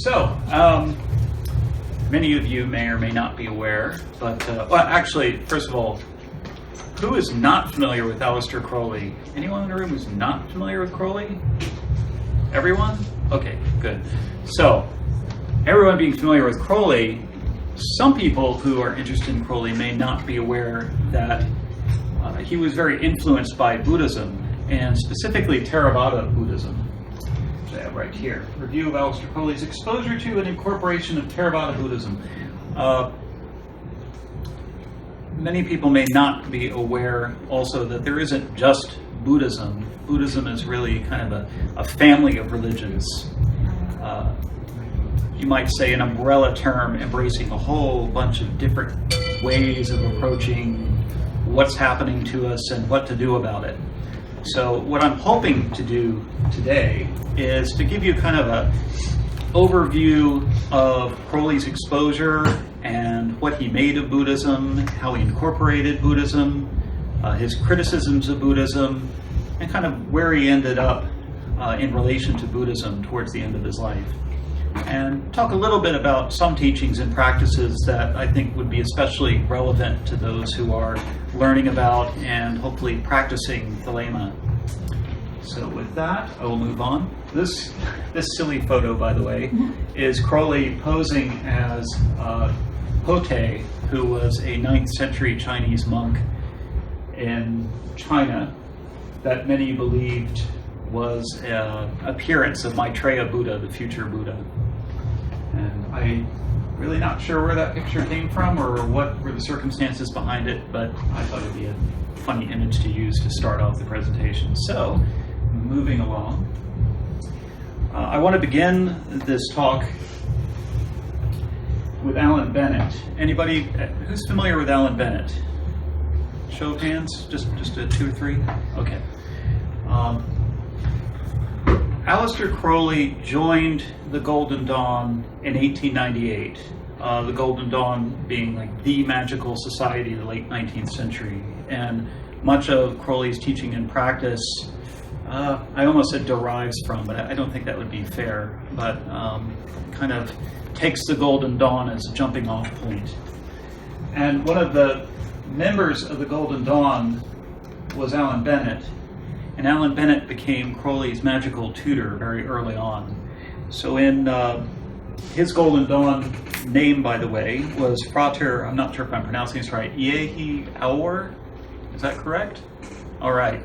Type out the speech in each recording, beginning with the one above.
So, many of you may or may not be aware, but, well, actually, first of all, who is not familiar with Aleister Crowley? Anyone in the room who's not familiar with Crowley? Everyone? Okay, good. So, everyone being familiar with Crowley, some people who are interested in Crowley may not be aware that he was very influenced by Buddhism, and specifically Theravada Buddhism, which I have right here. Review of Aleister Crowley's exposure to and incorporation of Theravada Buddhism. Many people may not be aware also that there isn't just Buddhism. Buddhism is really kind of a family of religions. You might say an umbrella term embracing a whole bunch of different ways of approaching what's happening to us and what to do about it. So what I'm hoping to do today is to give you kind of an overview of Crowley's exposure and what he made of Buddhism, how he incorporated Buddhism, his criticisms of Buddhism, and kind of where he ended up in relation to Buddhism towards the end of his life. And talk a little bit about some teachings and practices that I think would be especially relevant to those who are learning about and hopefully practicing Thelema. So with that, I will move on. This silly photo, by the way, is Crowley posing as O.T.O, who was a 9th century Chinese monk in China that many believed was an appearance of Maitreya Buddha, the future Buddha. And I'm really not sure where that picture came from or what were the circumstances behind it, but I thought it would be a funny image to use to start off the presentation. So, moving along. I want to begin this talk with Alan Bennett. Anybody who's familiar with Alan Bennett? Show of hands? Just a 2 or 3? Okay. Aleister Crowley joined the Golden Dawn in 1898. The Golden Dawn being like the magical society of the late 19th century. And much of Crowley's teaching and practice, I almost said derives from, but I don't think that would be fair, but kind of takes the Golden Dawn as a jumping off point. And one of the members of the Golden Dawn was Alan Bennett. And Alan Bennett became Crowley's magical tutor very early on. So in his Golden Dawn name, by the way, was Frater, I'm not sure if I'm pronouncing this right, Yehi Aur? Is that correct? All right.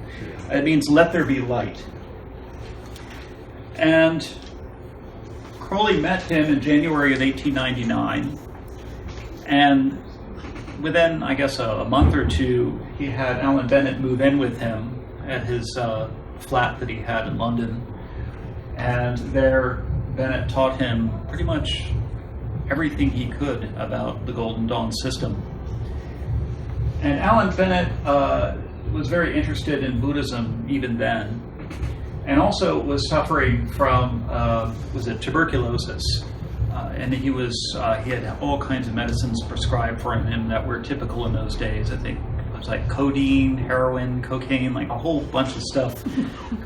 It means let there be light. And Crowley met him in January of 1899. And within, I guess, a month or two, he had Alan Bennett move in with him at his flat that he had in London. And there, Bennett taught him pretty much everything he could about the Golden Dawn system. And Alan Bennett was very interested in Buddhism even then, and also was suffering from, tuberculosis. And he had all kinds of medicines prescribed for him that were typical in those days. I think it was like codeine, heroin, cocaine, like a whole bunch of stuff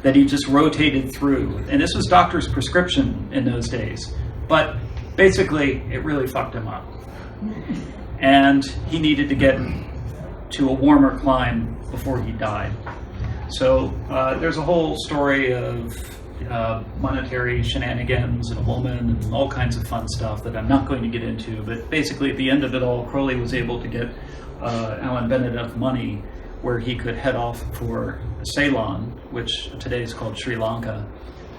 that he just rotated through. And this was doctor's prescription in those days. But basically, it really fucked him up. And he needed to get to a warmer clime before he died. So there's a whole story of monetary shenanigans and a woman and all kinds of fun stuff that I'm not going to get into, but basically at the end of it all, Crowley was able to get Alan Bennett enough money where he could head off for Ceylon, which today is called Sri Lanka,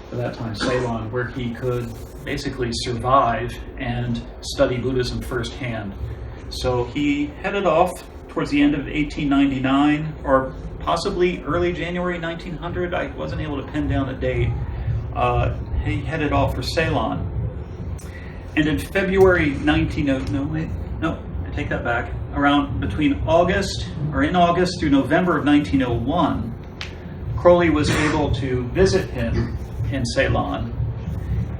for that time Ceylon, where he could basically survive and study Buddhism firsthand. So he headed off towards the end of 1899, or possibly early January 1900. I wasn't able to pin down a date. He headed off for Ceylon. And in February 1900, I take that back. In August through November of 1901, Crowley was able to visit him in Ceylon.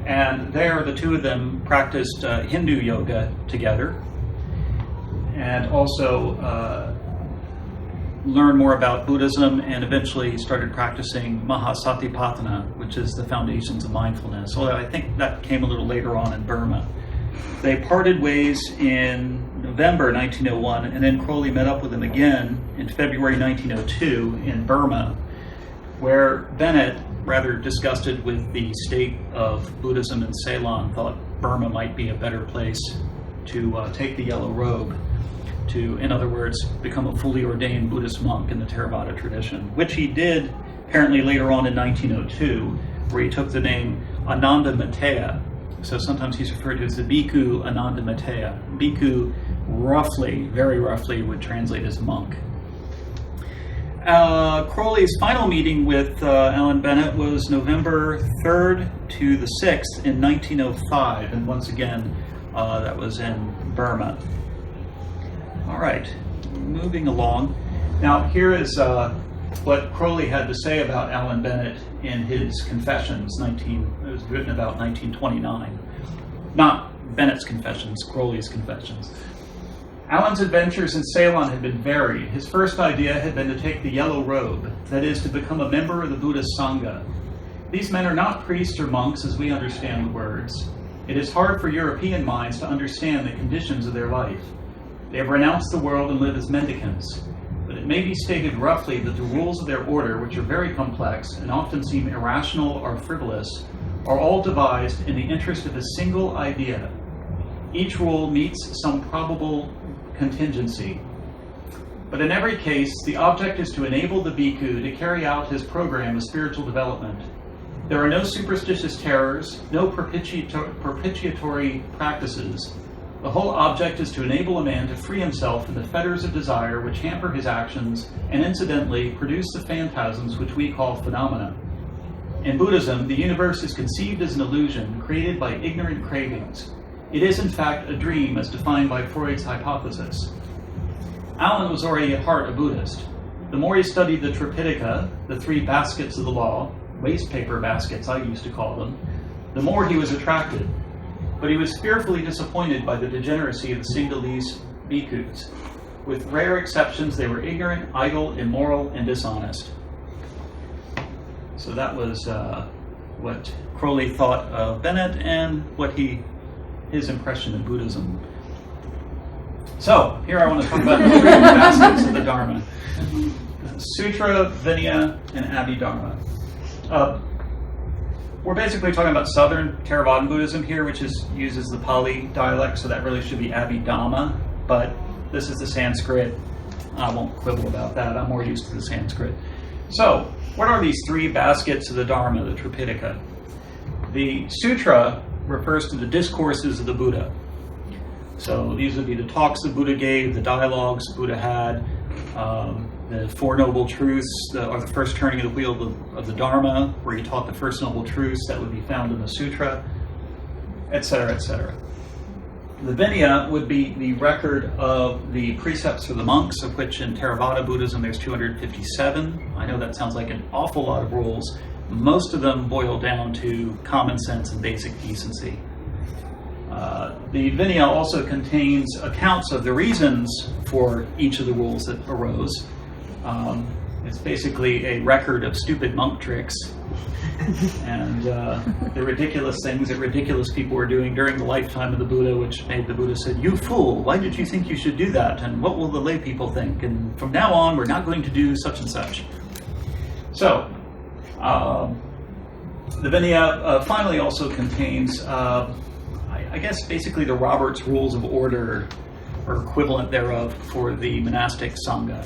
And there, the two of them practiced Hindu yoga together. And also learn more about Buddhism and eventually started practicing Mahasatipatthana, which is the foundations of mindfulness, although I think that came a little later on in Burma. They parted ways in November 1901, and then Crowley met up with him again in February 1902 in Burma, where Bennett, rather disgusted with the state of Buddhism in Ceylon, thought Burma might be a better place to take the yellow robe, to, in other words, become a fully ordained Buddhist monk in the Theravada tradition, which he did apparently later on in 1902, where he took the name Ananda Matea. So sometimes he's referred to as the Bhikkhu Ananda Matea. Bhikkhu, roughly, very roughly, would translate as monk. Crowley's final meeting with Alan Bennett was November 3rd to the 6th in 1905, and once again, that was in Burma. All right, moving along. Now, here is what Crowley had to say about Alan Bennett in his Confessions. It was written about 1929. Not Bennett's Confessions, Crowley's Confessions. Alan's adventures in Ceylon had been varied. His first idea had been to take the yellow robe, that is, to become a member of the Buddhist Sangha. These men are not priests or monks as we understand the words. It is hard for European minds to understand the conditions of their life. They have renounced the world and live as mendicants. But it may be stated roughly that the rules of their order, which are very complex and often seem irrational or frivolous, are all devised in the interest of a single idea. Each rule meets some probable contingency. But in every case, the object is to enable the bhikkhu to carry out his program of spiritual development. There are no superstitious terrors, no propitiatory practices. The whole object is to enable a man to free himself from the fetters of desire which hamper his actions and incidentally produce the phantasms which we call phenomena. In Buddhism, the universe is conceived as an illusion created by ignorant cravings. It is in fact a dream as defined by Freud's hypothesis. Alan was already at heart a Buddhist. The more he studied the Tripitaka, the three baskets of the law, waste paper baskets I used to call them, the more he was attracted. But he was fearfully disappointed by the degeneracy of the Sinhalese bhikkhus. With rare exceptions, they were ignorant, idle, immoral, and dishonest. So that was what Crowley thought of Bennett and what his impression of Buddhism. So here I want to talk about the three baskets of the Dharma: Sutra, Vinaya, and Abhidharma. We're basically talking about Southern Theravada Buddhism here, which uses the Pali dialect, so that really should be Abhidhamma, but this is the Sanskrit. I won't quibble about that. I'm more used to the Sanskrit. So, what are these three baskets of the Dharma, the Tripitaka? The Sutra refers to the discourses of the Buddha. So these would be the talks the Buddha gave, the dialogues the Buddha had, the Four Noble Truths, or the first turning of the wheel of the Dharma, where he taught the first noble truths that would be found in the Sutra, etc., etc. The Vinaya would be the record of the precepts for the monks, of which in Theravada Buddhism there's 257. I know that sounds like an awful lot of rules. Most of them boil down to common sense and basic decency. The Vinaya also contains accounts of the reasons for each of the rules that arose. It's basically a record of stupid monk tricks and the ridiculous things that ridiculous people were doing during the lifetime of the Buddha, which made the Buddha said, "You fool, why did you think you should do that? And what will the lay people think? And from now on, we're not going to do such and such." So, the Vinaya finally also contains, I guess, basically the Robert's Rules of Order, or equivalent thereof, for the monastic Sangha.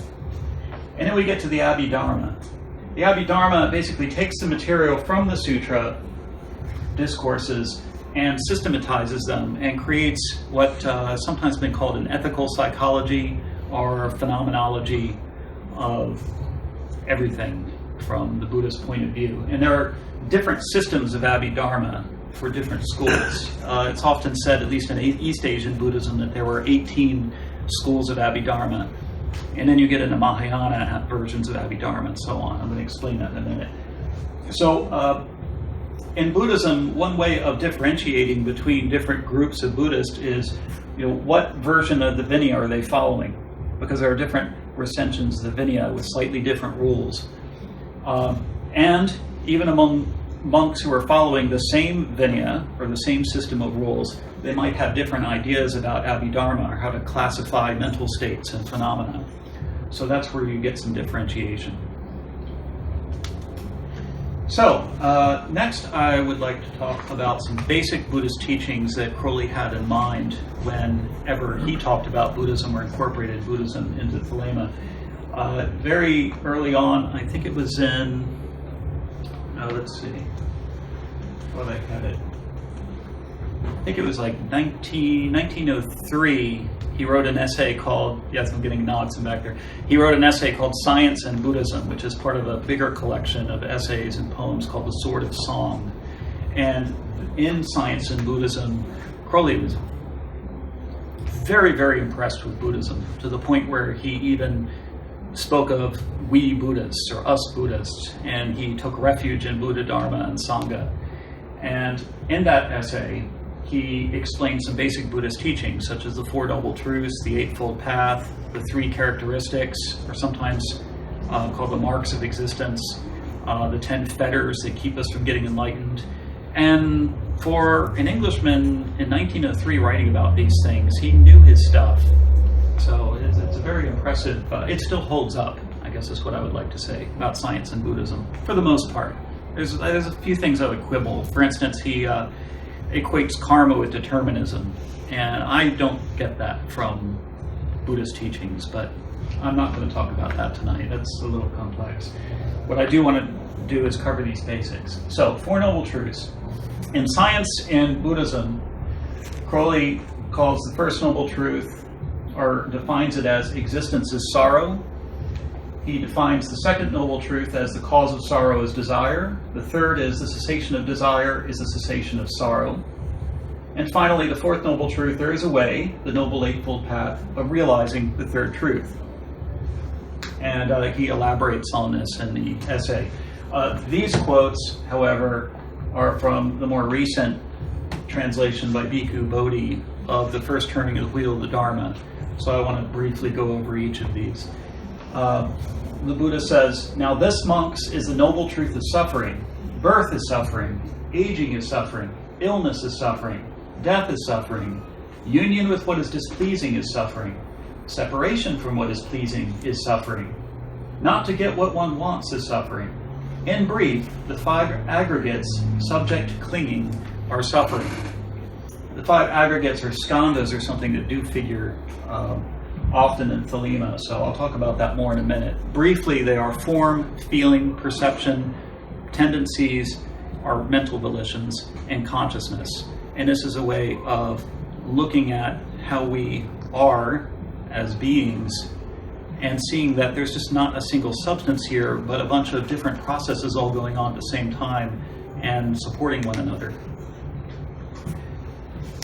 And then we get to the Abhidharma. The Abhidharma basically takes the material from the Sutra discourses and systematizes them and creates what has sometimes been called an ethical psychology or phenomenology of everything from the Buddhist point of view. And there are different systems of Abhidharma for different schools. It's often said, at least in East Asian Buddhism, that there were 18 schools of Abhidharma. And then you get into Mahayana versions of Abhidharma and so on. I'm going to explain that in a minute. So in Buddhism, one way of differentiating between different groups of Buddhists is, what version of the Vinaya are they following? Because there are different recensions of the Vinaya with slightly different rules. And even among monks who are following the same Vinaya or the same system of rules, they might have different ideas about Abhidharma or how to classify mental states and phenomena. So that's where you get some differentiation. So, next I would like to talk about some basic Buddhist teachings that Crowley had in mind whenever he talked about Buddhism or incorporated Buddhism into Thelema. Very early on, I think it was in, let's see, what I had it. I think it was like 1903, he wrote an essay called, yes, I'm getting nods in back there. He wrote an essay called Science and Buddhism, which is part of a bigger collection of essays and poems called The Sword of Song. And in Science and Buddhism, Crowley was very, very impressed with Buddhism, to the point where he even spoke of we Buddhists or us Buddhists, and he took refuge in Buddha, Dharma, and Sangha. And in that essay, he explained some basic Buddhist teachings, such as the Four Noble Truths, the Eightfold Path, the Three Characteristics, or sometimes called the Marks of Existence, the 10 fetters that keep us from getting enlightened. And for an Englishman in 1903 writing about these things, he knew his stuff. So it's a very impressive, it still holds up, I guess is what I would like to say about Science and Buddhism, for the most part. There's a few things I would quibble. For instance, he equates karma with determinism, and I don't get that from Buddhist teachings, but I'm not going to talk about that tonight. That's a little complex. What I do want to do is cover these basics. So, Four Noble Truths. In Science and Buddhism, Crowley calls the first noble truth, or defines it as existence is sorrow. He defines the second noble truth as the cause of sorrow is desire. The third is the cessation of desire is the cessation of sorrow. And finally, the fourth noble truth, there is a way, the Noble Eightfold Path, of realizing the third truth. And he elaborates on this in the essay. These quotes, however, are from the more recent translation by Bhikkhu Bodhi of the first turning of the wheel of the Dharma. So I want to briefly go over each of these. The Buddha says, now this, monks, is the noble truth of suffering. Birth is suffering. Aging is suffering. Illness is suffering. Death is suffering. Union with what is displeasing is suffering. Separation from what is pleasing is suffering. Not to get what one wants is suffering. In brief, the 5 aggregates subject to clinging are suffering. The 5 aggregates or skandhas are something that do figure often in Thelema, so I'll talk about that more in a minute. Briefly, they are form, feeling, perception, tendencies, our mental volitions, and consciousness. And this is a way of looking at how we are as beings and seeing that there's just not a single substance here, but a bunch of different processes all going on at the same time and supporting one another.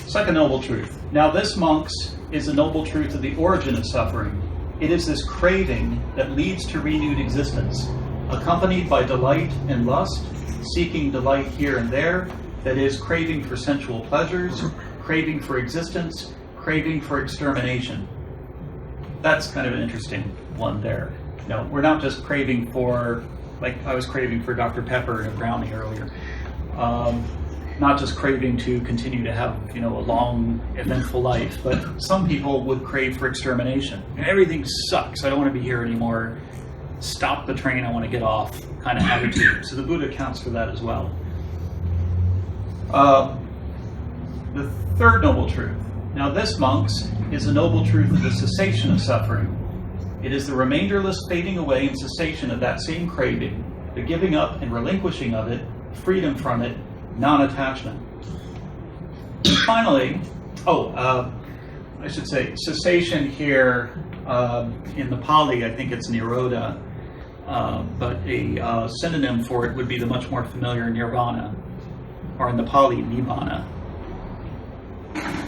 Second noble truth. Now this, monks, is the noble truth of the origin of suffering. It is this craving that leads to renewed existence, accompanied by delight and lust, seeking delight here and there, that is, craving for sensual pleasures, craving for existence, craving for extermination. That's kind of an interesting one there. No, we're not just craving for, like I was craving for Dr. Pepper and a brownie earlier. Not just craving to continue to have, a long, eventful life, but some people would crave for extermination. Everything sucks. I don't want to be here anymore. Stop the train. I want to get off kind of attitude. So the Buddha accounts for that as well. The third noble truth. Now this, monks, is the noble truth of the cessation of suffering. It is the remainderless fading away and cessation of that same craving, the giving up and relinquishing of it, freedom from it, non-attachment. Finally, I should say cessation here in the Pali, I think it's nirodha, but a synonym for it would be the much more familiar nirvana, or in the Pali, nibbana.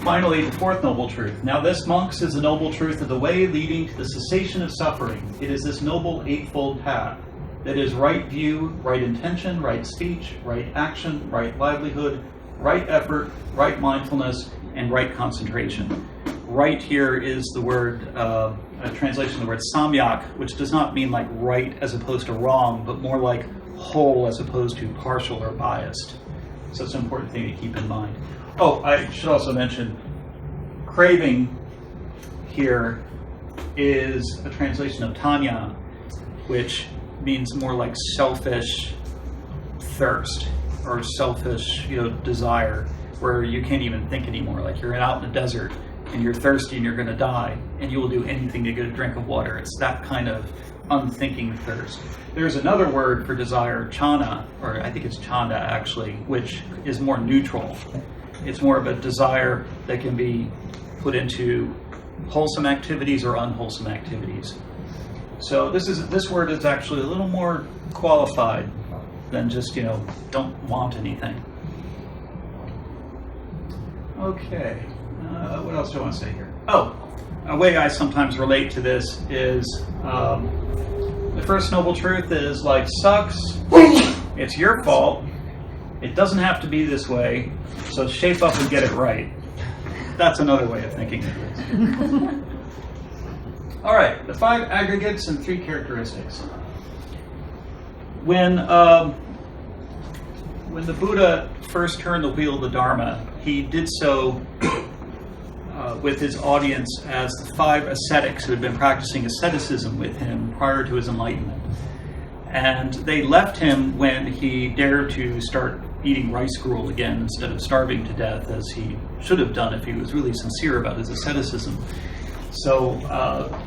Finally, the fourth noble truth. Now this, monks, is the noble truth of the way leading to the cessation of suffering. It is this noble eightfold path. That is right view, right intention, right speech, right action, right livelihood, right effort, right mindfulness, and right concentration. right here is the word, a translation of the word samyak, which does not mean like right as opposed to wrong, but more like whole as opposed to partial or biased. So it's an important thing to keep in mind. Oh, I should also mention, craving here is a translation of tanya, which means more like selfish thirst or selfish, desire, where you can't even think anymore. Like you're out in the desert and you're thirsty and you're going to die, and you will do anything to get a drink of water. It's that kind of unthinking thirst. There's another word for desire, chana, or I think it's chanda actually, which is more neutral. It's more of a desire that can be put into wholesome activities or unwholesome activities. So this word is actually a little more qualified than just, don't want anything. Okay, what else do I want to say here? Oh, a way I sometimes relate to this is the first noble truth is like, sucks, it's your fault, it doesn't have to be this way, so shape up and get it right. That's another way of thinking of this. All right, the 5 aggregates and 3 characteristics. When the Buddha first turned the wheel of the Dharma, he did so with his audience as the 5 ascetics who had been practicing asceticism with him prior to his enlightenment. And they left him when he dared to start eating rice gruel again instead of starving to death, as he should have done if he was really sincere about his asceticism. So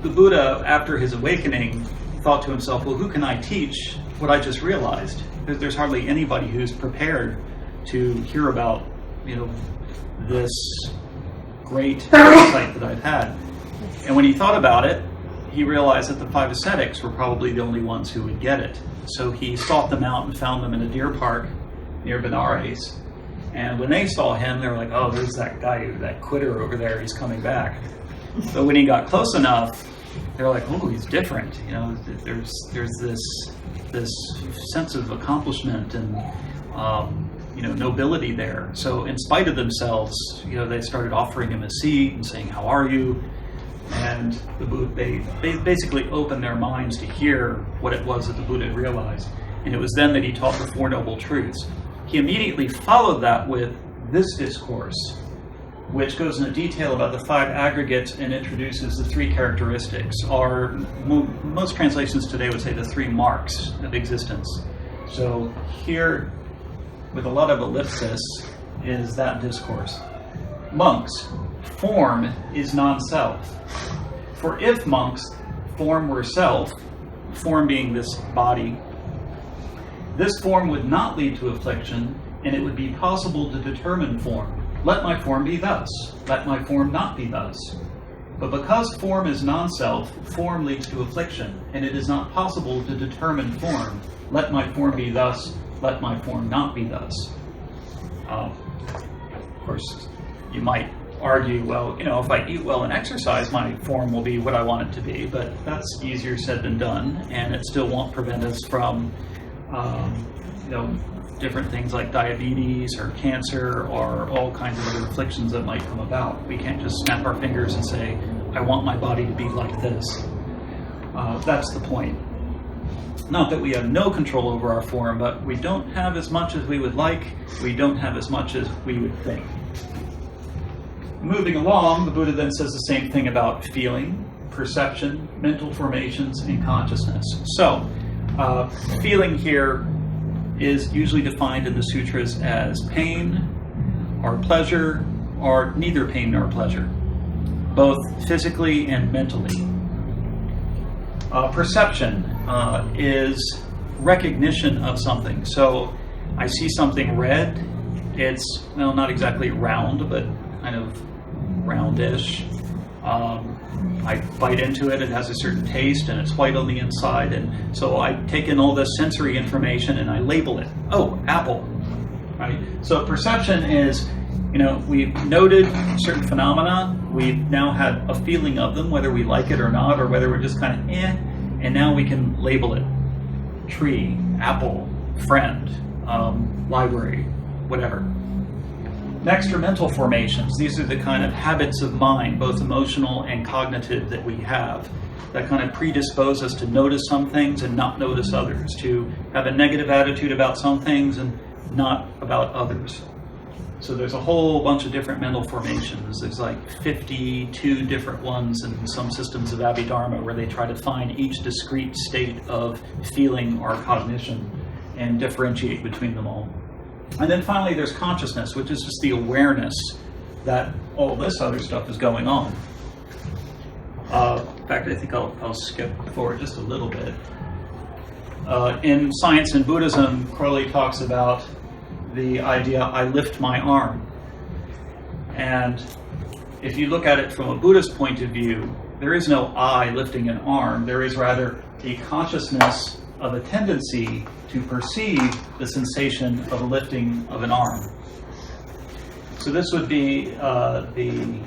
the Buddha, after his awakening, thought to himself, well, who can I teach what I just realized? There's hardly anybody who's prepared to hear about, this great insight that I've had. And when he thought about it, he realized that the 5 ascetics were probably the only ones who would get it. So he sought them out and found them in a deer park near Benares. And when they saw him, they were like, oh, there's that guy, that quitter over there, he's coming back. But when he got close enough, they're like, oh, he's different. There's this sense of accomplishment and nobility there. So in spite of themselves, they started offering him a seat and saying, how are you? And the Buddha, they basically opened their minds to hear what it was that the Buddha had realized. And it was then that he taught the 4 Noble Truths. He immediately followed that with this discourse, which goes into detail about the 5 aggregates and introduces the 3 characteristics, or most translations today would say the 3 marks of existence. So here, with a lot of ellipsis, is that discourse. Monks, form is non-self. For if monks, form were self, form being this body, this form would not lead to affliction, and it would be possible to determine form. Let my form be thus, let my form not be thus. But because form is non-self, form leads to affliction, and it is not possible to determine form. Let my form be thus, let my form not be thus. Of course, you might argue, well, if I eat well and exercise, my form will be what I want it to be, but that's easier said than done, and it still won't prevent us from, different things like diabetes or cancer or all kinds of other afflictions that might come about. We can't just snap our fingers and say, I want my body to be like this. That's the point. Not that we have no control over our form, but we don't have as much as we would like. We don't have as much as we would think. Moving along, the Buddha then says the same thing about feeling, perception, mental formations, and consciousness. So, feeling here is usually defined in the sutras as pain or pleasure, or neither pain nor pleasure, both physically and mentally. Perception is recognition of something. So I see something red. It's, not exactly round, but kind of roundish. I bite into it, it has a certain taste, and it's white on the inside, and so I take in all this sensory information and I label it. Oh, apple, right? So perception is, we've noted certain phenomena, we've now had a feeling of them, whether we like it or not, or whether we're just kind of and now we can label it. Tree, apple, friend, library, whatever. Next are mental formations. These are the kind of habits of mind, both emotional and cognitive, that we have that kind of predispose us to notice some things and not notice others, to have a negative attitude about some things and not about others. So there's a whole bunch of different mental formations. There's like 52 different ones in some systems of Abhidharma where they try to find each discrete state of feeling or cognition and differentiate between them all. And then finally there's consciousness, which is just the awareness that all this other stuff is going on. In fact, I think I'll skip forward just a little bit. In Science and Buddhism, Crowley talks about the idea, I lift my arm. And if you look at it from a Buddhist point of view, there is no I lifting an arm. There is rather a consciousness of a tendency to perceive the sensation of a lifting of an arm. So this would be the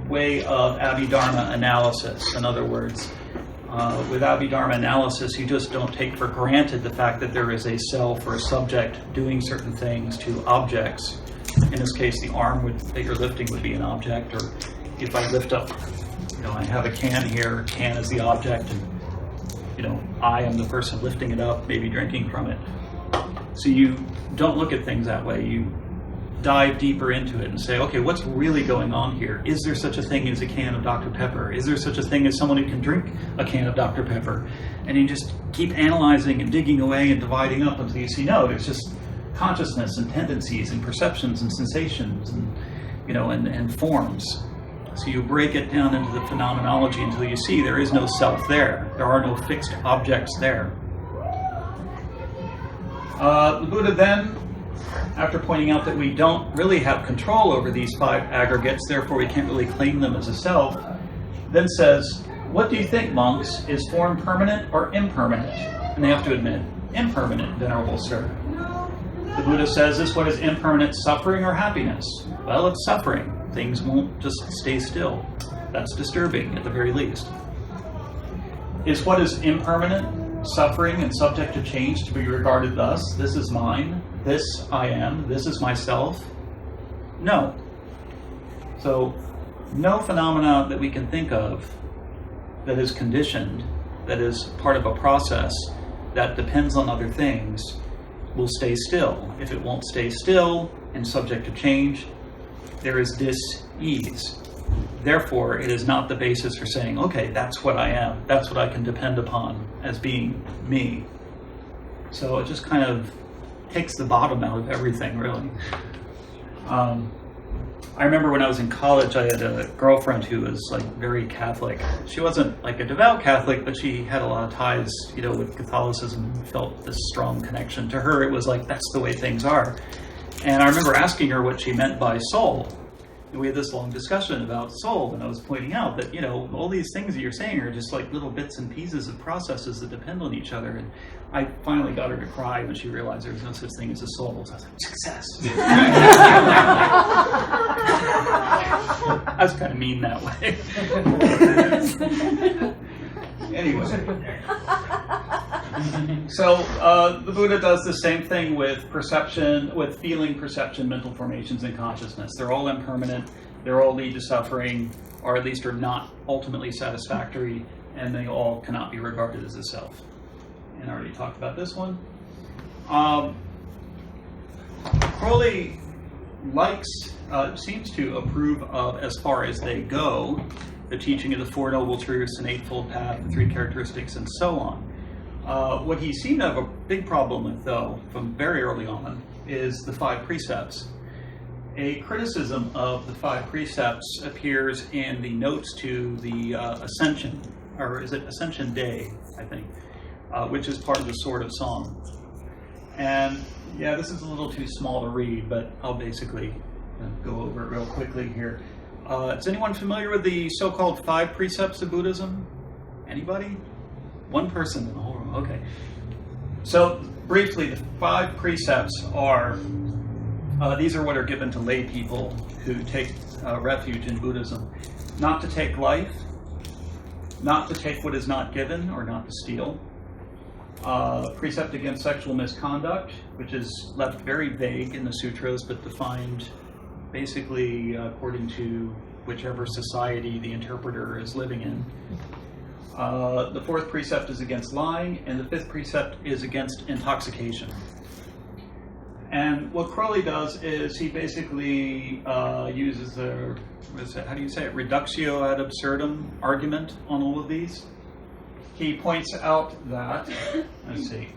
way of Abhidharma analysis. In other words, with Abhidharma analysis, you just don't take for granted the fact that there is a self or a subject doing certain things to objects. In this case, the arm that you're lifting would be an object, or if I lift up, I have a can here, can is the object, and I am the person lifting it up, maybe drinking from it. So you don't look at things that way. You dive deeper into it and say, okay, what's really going on here? Is there such a thing as a can of Dr. Pepper? Is there such a thing as someone who can drink a can of Dr. Pepper? And you just keep analyzing and digging away and dividing up until you see, no, there's just consciousness and tendencies and perceptions and sensations and, and forms. So you break it down into the phenomenology until you see there is no self there. There are no fixed objects there. The Buddha then, after pointing out that we don't really have control over these 5 aggregates, therefore we can't really claim them as a self, then says, what do you think, monks? Is form permanent or impermanent? And they have to admit, impermanent, Venerable Sir. The Buddha says, is what is impermanent suffering or happiness? Well, it's suffering. Things won't just stay still. That's disturbing, at the very least. Is what is impermanent, suffering, and subject to change to be regarded thus? This is mine. This I am. This is myself. No. So, no phenomena that we can think of that is conditioned, that is part of a process that depends on other things, will stay still. If it won't stay still and subject to change, there is dis-ease. Therefore, it is not the basis for saying, okay, that's what I am. That's what I can depend upon as being me. So it just kind of takes the bottom out of everything, really. I remember when I was in college, I had a girlfriend who was very Catholic. She wasn't a devout Catholic, but she had a lot of ties, with Catholicism, felt this strong connection. To her, it was that's the way things are. And I remember asking her what she meant by soul. And we had this long discussion about soul, and I was pointing out that, all these things that you're saying are just little bits and pieces of processes that depend on each other. And I finally got her to cry when she realized there was no such thing as a soul. So I was like, success! I was kind of mean that way. Anyway. So the Buddha does the same thing with perception, with feeling, perception, mental formations, and consciousness. They're all impermanent, they all lead to suffering, or at least are not ultimately satisfactory, and they all cannot be regarded as a self. And I already talked about this one. Crowley seems to approve of, as far as they go, the teaching of the Four Noble Truths and Eightfold Path, the 3 characteristics, and so on. What he seemed to have a big problem with, though, from very early on, is the 5 precepts. A criticism of the 5 precepts appears in the notes to the Ascension, or is it Ascension Day, I think, which is part of the Sword of Song. And yeah, this is a little too small to read, but I'll basically go over it real quickly here. Is anyone familiar with the so-called 5 precepts of Buddhism? Anybody? One person in the whole room. Okay. So briefly, the 5 precepts are, these are what are given to lay people who take refuge in Buddhism. Not to take life, not to take what is not given or not to steal, Precept against sexual misconduct, which is left very vague in the sutras, but defined basically according to whichever society the interpreter is living in. The fourth precept is against lying, and the fifth precept is against intoxication. And what Crowley does is he basically uses a, how do you say it, reductio ad absurdum argument on all of these. He points out that, let's see,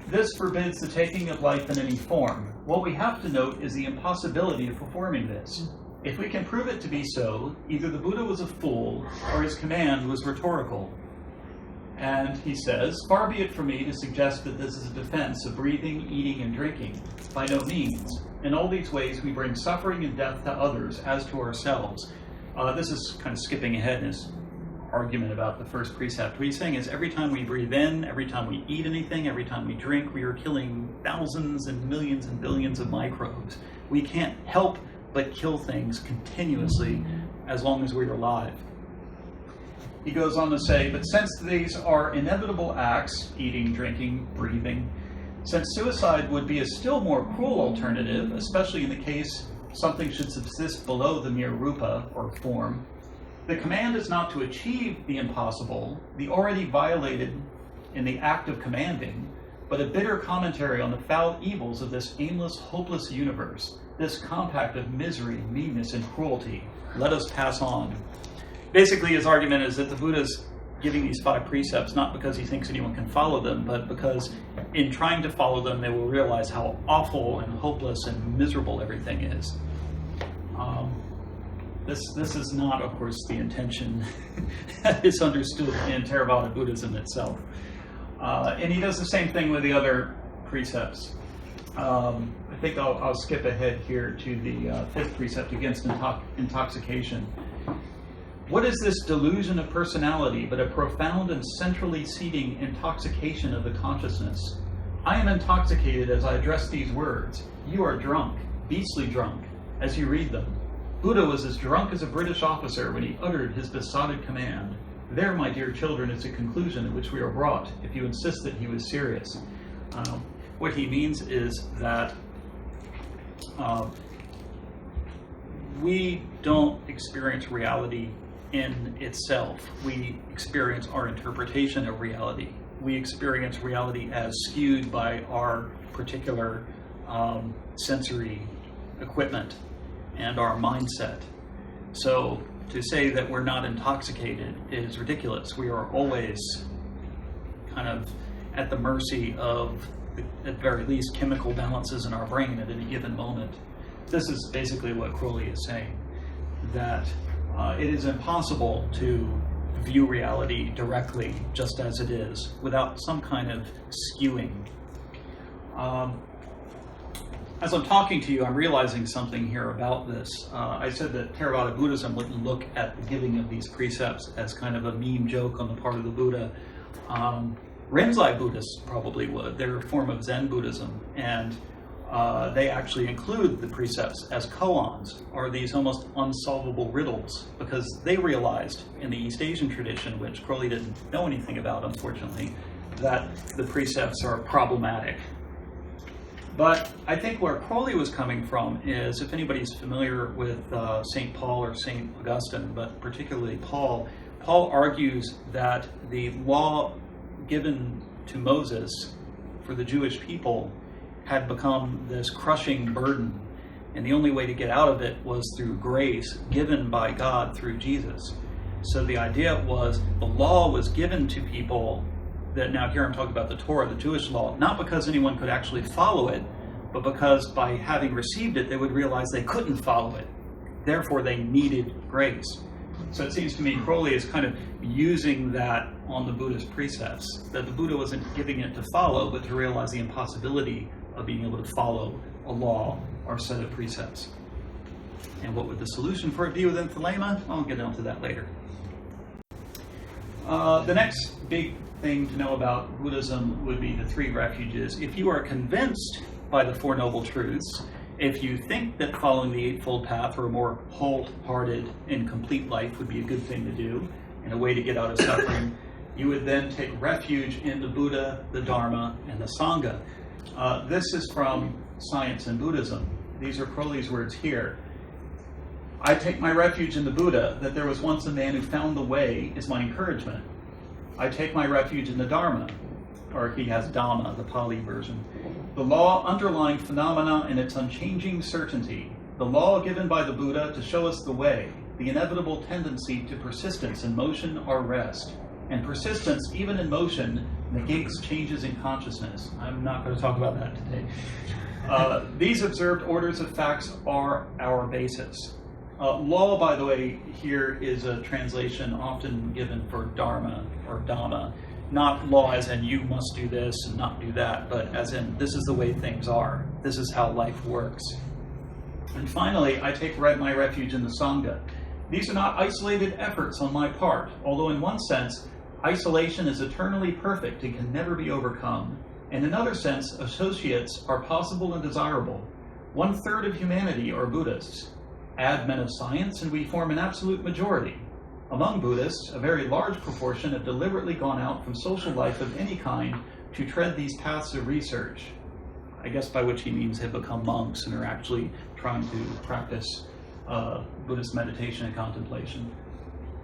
this forbids the taking of life in any form. What we have to note is the impossibility of performing this. If we can prove it to be so, either the Buddha was a fool or his command was rhetorical. And he says, far be it from me to suggest that this is a defense of breathing, eating, and drinking. By no means. In all these ways, we bring suffering and death to others as to ourselves. This is kind of skipping ahead in his argument about the first precept. What he's saying is every time we breathe in, every time we eat anything, every time we drink, we are killing thousands and millions and billions of microbes. We can't help but kill things continuously as long as we are alive. He goes on to say, but since these are inevitable acts, eating, drinking, breathing, since suicide would be a still more cruel alternative, especially in the case something should subsist below the mere rupa, or form, the command is not to achieve the impossible, the already violated in the act of commanding, but a bitter commentary on the foul evils of this aimless, hopeless universe, this compact of misery, meanness, and cruelty. Let us pass on. Basically, his argument is that the Buddha's giving these 5 precepts not because he thinks anyone can follow them, but because in trying to follow them, they will realize how awful and hopeless and miserable everything is. This is not, of course, the intention that is understood in Theravada Buddhism itself. And he does the same thing with the other precepts. I think I'll skip ahead here to the 5th precept against intoxication. What is this delusion of personality but a profound and centrally seating intoxication of the consciousness? I am intoxicated as I address these words. You are drunk, beastly drunk, as you read them. Buddha was as drunk as a British officer when he uttered his besotted command. There, my dear children, is a conclusion at which we are brought, if you insist that he was serious. What he means is that we don't experience reality in itself. We experience our interpretation of reality. We experience reality as skewed by our particular sensory equipment and our mindset. So to say that we're not intoxicated is ridiculous. We are always kind of at the mercy of, at very least, chemical balances in our brain at any given moment. This is basically what Crowley is saying, that it is impossible to view reality directly just as it is without some kind of skewing. As I'm talking to you, I'm realizing something here about this. I said that Theravada Buddhism wouldn't look at the giving of these precepts as kind of a mean joke on the part of the Buddha. Rinzai Buddhists probably would. They're a form of Zen Buddhism, and they actually include the precepts as koans, or these almost unsolvable riddles, because they realized in the East Asian tradition, which Crowley didn't know anything about, unfortunately, that the precepts are problematic. But I think where Crowley was coming from is, if anybody's familiar with St. Paul or St. Augustine, but particularly Paul argues that the law given to Moses for the Jewish people had become this crushing burden, and the only way to get out of it was through grace given by God through Jesus. So the idea was the law was given to people, that now here I'm talking about the Torah, the Jewish law, not because anyone could actually follow it, but because by having received it, they would realize they couldn't follow it. Therefore, they needed grace. So it seems to me Crowley is kind of using that on the Buddhist precepts, that the Buddha wasn't giving it to follow, but to realize the impossibility of being able to follow a law or set of precepts. And what would the solution for it be within Thelema? I'll get into that later. The next big thing to know about Buddhism would be the 3 refuges. If you are convinced by the 4 Noble Truths, if you think that following the Eightfold Path or a more wholehearted and complete life would be a good thing to do, and a way to get out of suffering, You would then take refuge in the Buddha, the Dharma, and the Sangha. This is from Science and Buddhism. These are Crowley's words here. I take my refuge in the Buddha, that there was once a man who found the way, is my encouragement. I take my refuge in the Dharma, or he has Dhamma, the Pali version. The law underlying phenomena and its unchanging certainty. The law given by the Buddha to show us the way, the inevitable tendency to persistence in motion or rest. And persistence, even in motion, negates changes in consciousness. I'm not going to talk about that today. These observed orders of facts are our basis. Law, by the way, here is a translation often given for Dharma or Dhamma. Not law as in you must do this and not do that, but as in this is the way things are. This is how life works. And finally, I take my refuge in the Sangha. These are not isolated efforts on my part, although in one sense, isolation is eternally perfect and can never be overcome. In another sense, associates are possible and desirable. 1/3 of humanity are Buddhists. Add men of science and we form an absolute majority. Among Buddhists, a very large proportion have deliberately gone out from social life of any kind to tread these paths of research. I guess by which he means have become monks and are actually trying to practice Buddhist meditation and contemplation.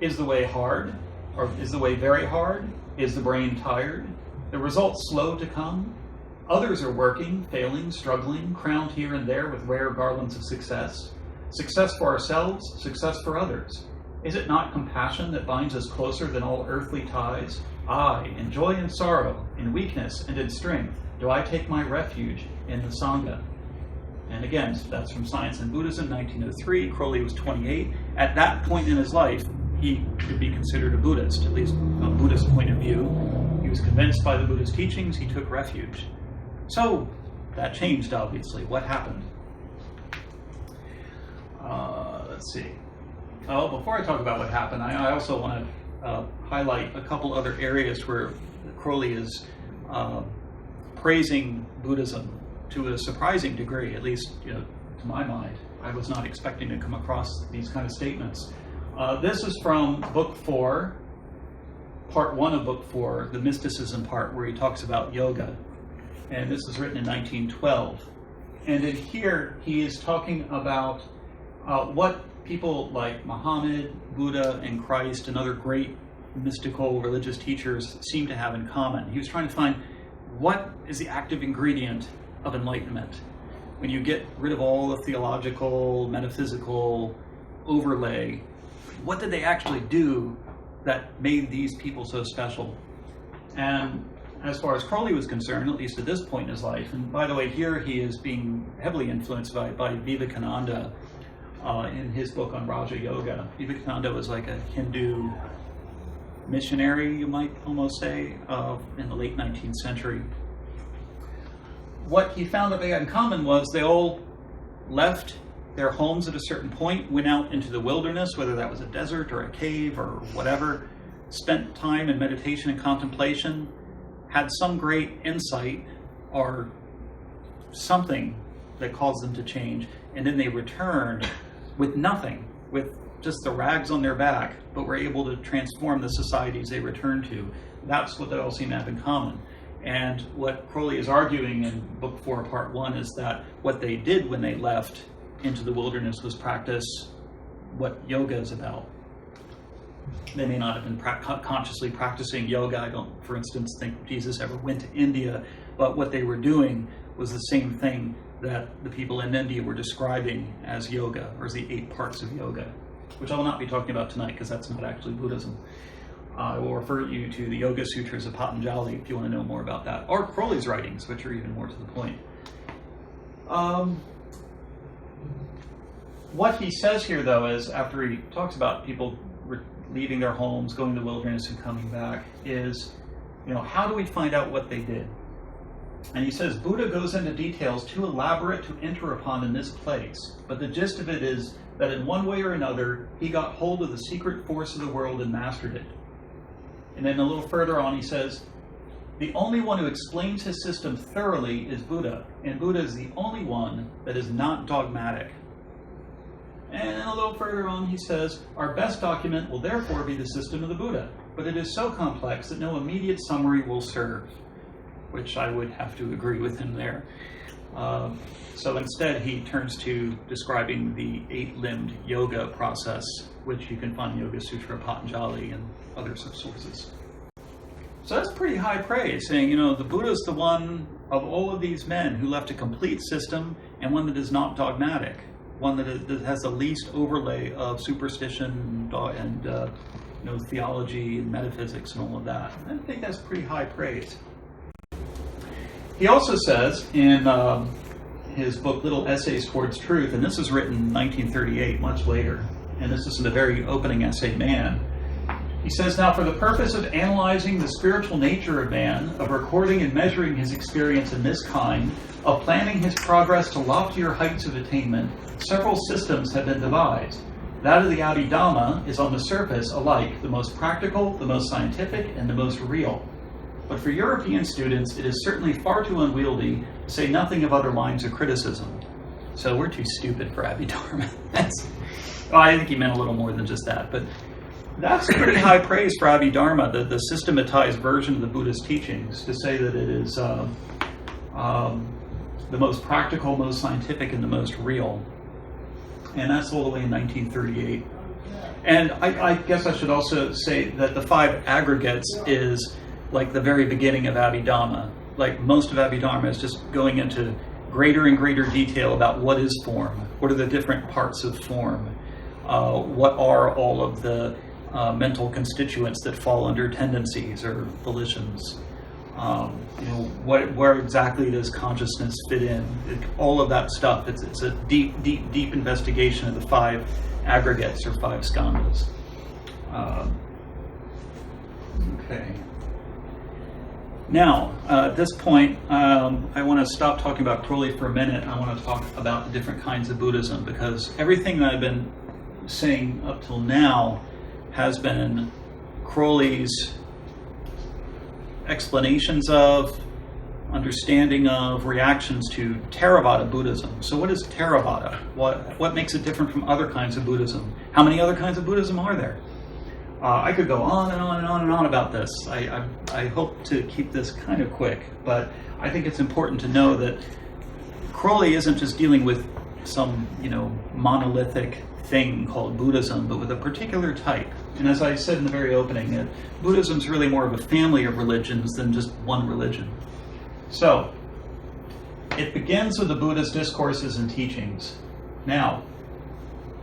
Is the way hard? Or is the way very hard? Is the brain tired? The results slow to come? Others are working, failing, struggling, crowned here and there with rare garlands of success. Success for ourselves, success for others. Is it not compassion that binds us closer than all earthly ties? Aye, in joy and sorrow, in weakness and in strength, do I take my refuge in the Sangha. And again, that's from Science and Buddhism, 1903. Crowley was 28. At that point in his life, he could be considered a Buddhist, at least from a Buddhist point of view. He was convinced by the Buddhist teachings, he took refuge. So, that changed, obviously. What happened? Let's see. Before I talk about what happened, I also want to highlight a couple other areas where Crowley is praising Buddhism to a surprising degree, at least to my mind. I was not expecting to come across these kind of statements. This is from Book 4, Part 1 of Book 4, the mysticism part, where he talks about yoga. And this was written in 1912. And in here, he is talking about what people like Muhammad, Buddha, and Christ, and other great mystical religious teachers seem to have in common. He was trying to find what is the active ingredient of enlightenment. When you get rid of all the theological, metaphysical overlay, what did they actually do that made these people so special? And as far as Crowley was concerned, at least at this point in his life, and by the way, here he is being heavily influenced by Vivekananda in his book on Raja Yoga. Vivekananda was like a Hindu missionary, you might almost say, in the late 19th century. What he found that they had in common was they all left their homes at a certain point, went out into the wilderness, whether that was a desert or a cave or whatever, spent time in meditation and contemplation, had some great insight or something that caused them to change, and then they returned with nothing, with just the rags on their back, but were able to transform the societies they returned to. That's what they all seem to have in common. And what Crowley is arguing in Book 4, Part 1 is that what they did when they left into the wilderness was practice what yoga is about. They may not have been consciously practicing yoga. I don't, for instance, think Jesus ever went to India, but what they were doing was the same thing that the people in India were describing as yoga, or as the 8 parts of yoga, which I will not be talking about tonight because that's not actually Buddhism. I will refer you to the Yoga Sutras of Patanjali if you want to know more about that, or Crowley's writings, which are even more to the point. What he says here, though, is after he talks about people leaving their homes, going to the wilderness, and coming back, is, how do we find out what they did? And he says, Buddha goes into details too elaborate to enter upon in this place, but the gist of it is that in one way or another, he got hold of the secret force of the world and mastered it. And then a little further on, he says, the only one who explains his system thoroughly is Buddha, and Buddha is the only one that is not dogmatic. And a little further on, he says, our best document will therefore be the system of the Buddha, but it is so complex that no immediate summary will serve, which I would have to agree with him there. So instead, he turns to describing the 8-limbed yoga process, which you can find in Yoga Sutra, Patanjali, and other sources. So that's pretty high praise, saying, the Buddha is the one of all of these men who left a complete system and one that is not dogmatic, one that has the least overlay of superstition and theology and metaphysics and all of that. I think that's pretty high praise. He also says in his book, Little Essays Towards Truth, and this was written in 1938, much later, and this is in the very opening essay, Man. He says, now for the purpose of analyzing the spiritual nature of man, of recording and measuring his experience in this kind, of planning his progress to loftier heights of attainment, several systems have been devised. That of the Abhidhamma is on the surface alike the most practical, the most scientific, and the most real. But for European students, it is certainly far too unwieldy, to say nothing of other lines of criticism. So we're too stupid for Abhidharma. I think he meant a little more than just that, but that's pretty high praise for Abhidharma, the systematized version of the Buddhist teachings, to say that it is the most practical, most scientific, and the most real. And that's all the way in 1938. And I guess I should also say that the 5 aggregates is like the very beginning of Abhidhamma. Like most of Abhidharma is just going into greater and greater detail about what is form, what are the different parts of form, what are all of the mental constituents that fall under tendencies or volitions, where exactly does consciousness fit in, all of that stuff. It's a deep investigation of the 5 aggregates or 5 skandhas. Okay. Now, at this point, I want to stop talking about Crowley for a minute. I want to talk about the different kinds of Buddhism, because everything that I've been saying up till now has been Crowley's explanations of, understanding of, reactions to Theravada Buddhism. So what is Theravada? What makes it different from other kinds of Buddhism? How many other kinds of Buddhism are there? I could go on and on and on and on about this. I hope to keep this kind of quick, but I think it's important to know that Crowley isn't just dealing with some, monolithic thing called Buddhism, but with a particular type. And as I said in the very opening, Buddhism is really more of a family of religions than just one religion. So, it begins with the Buddha's discourses and teachings. Now,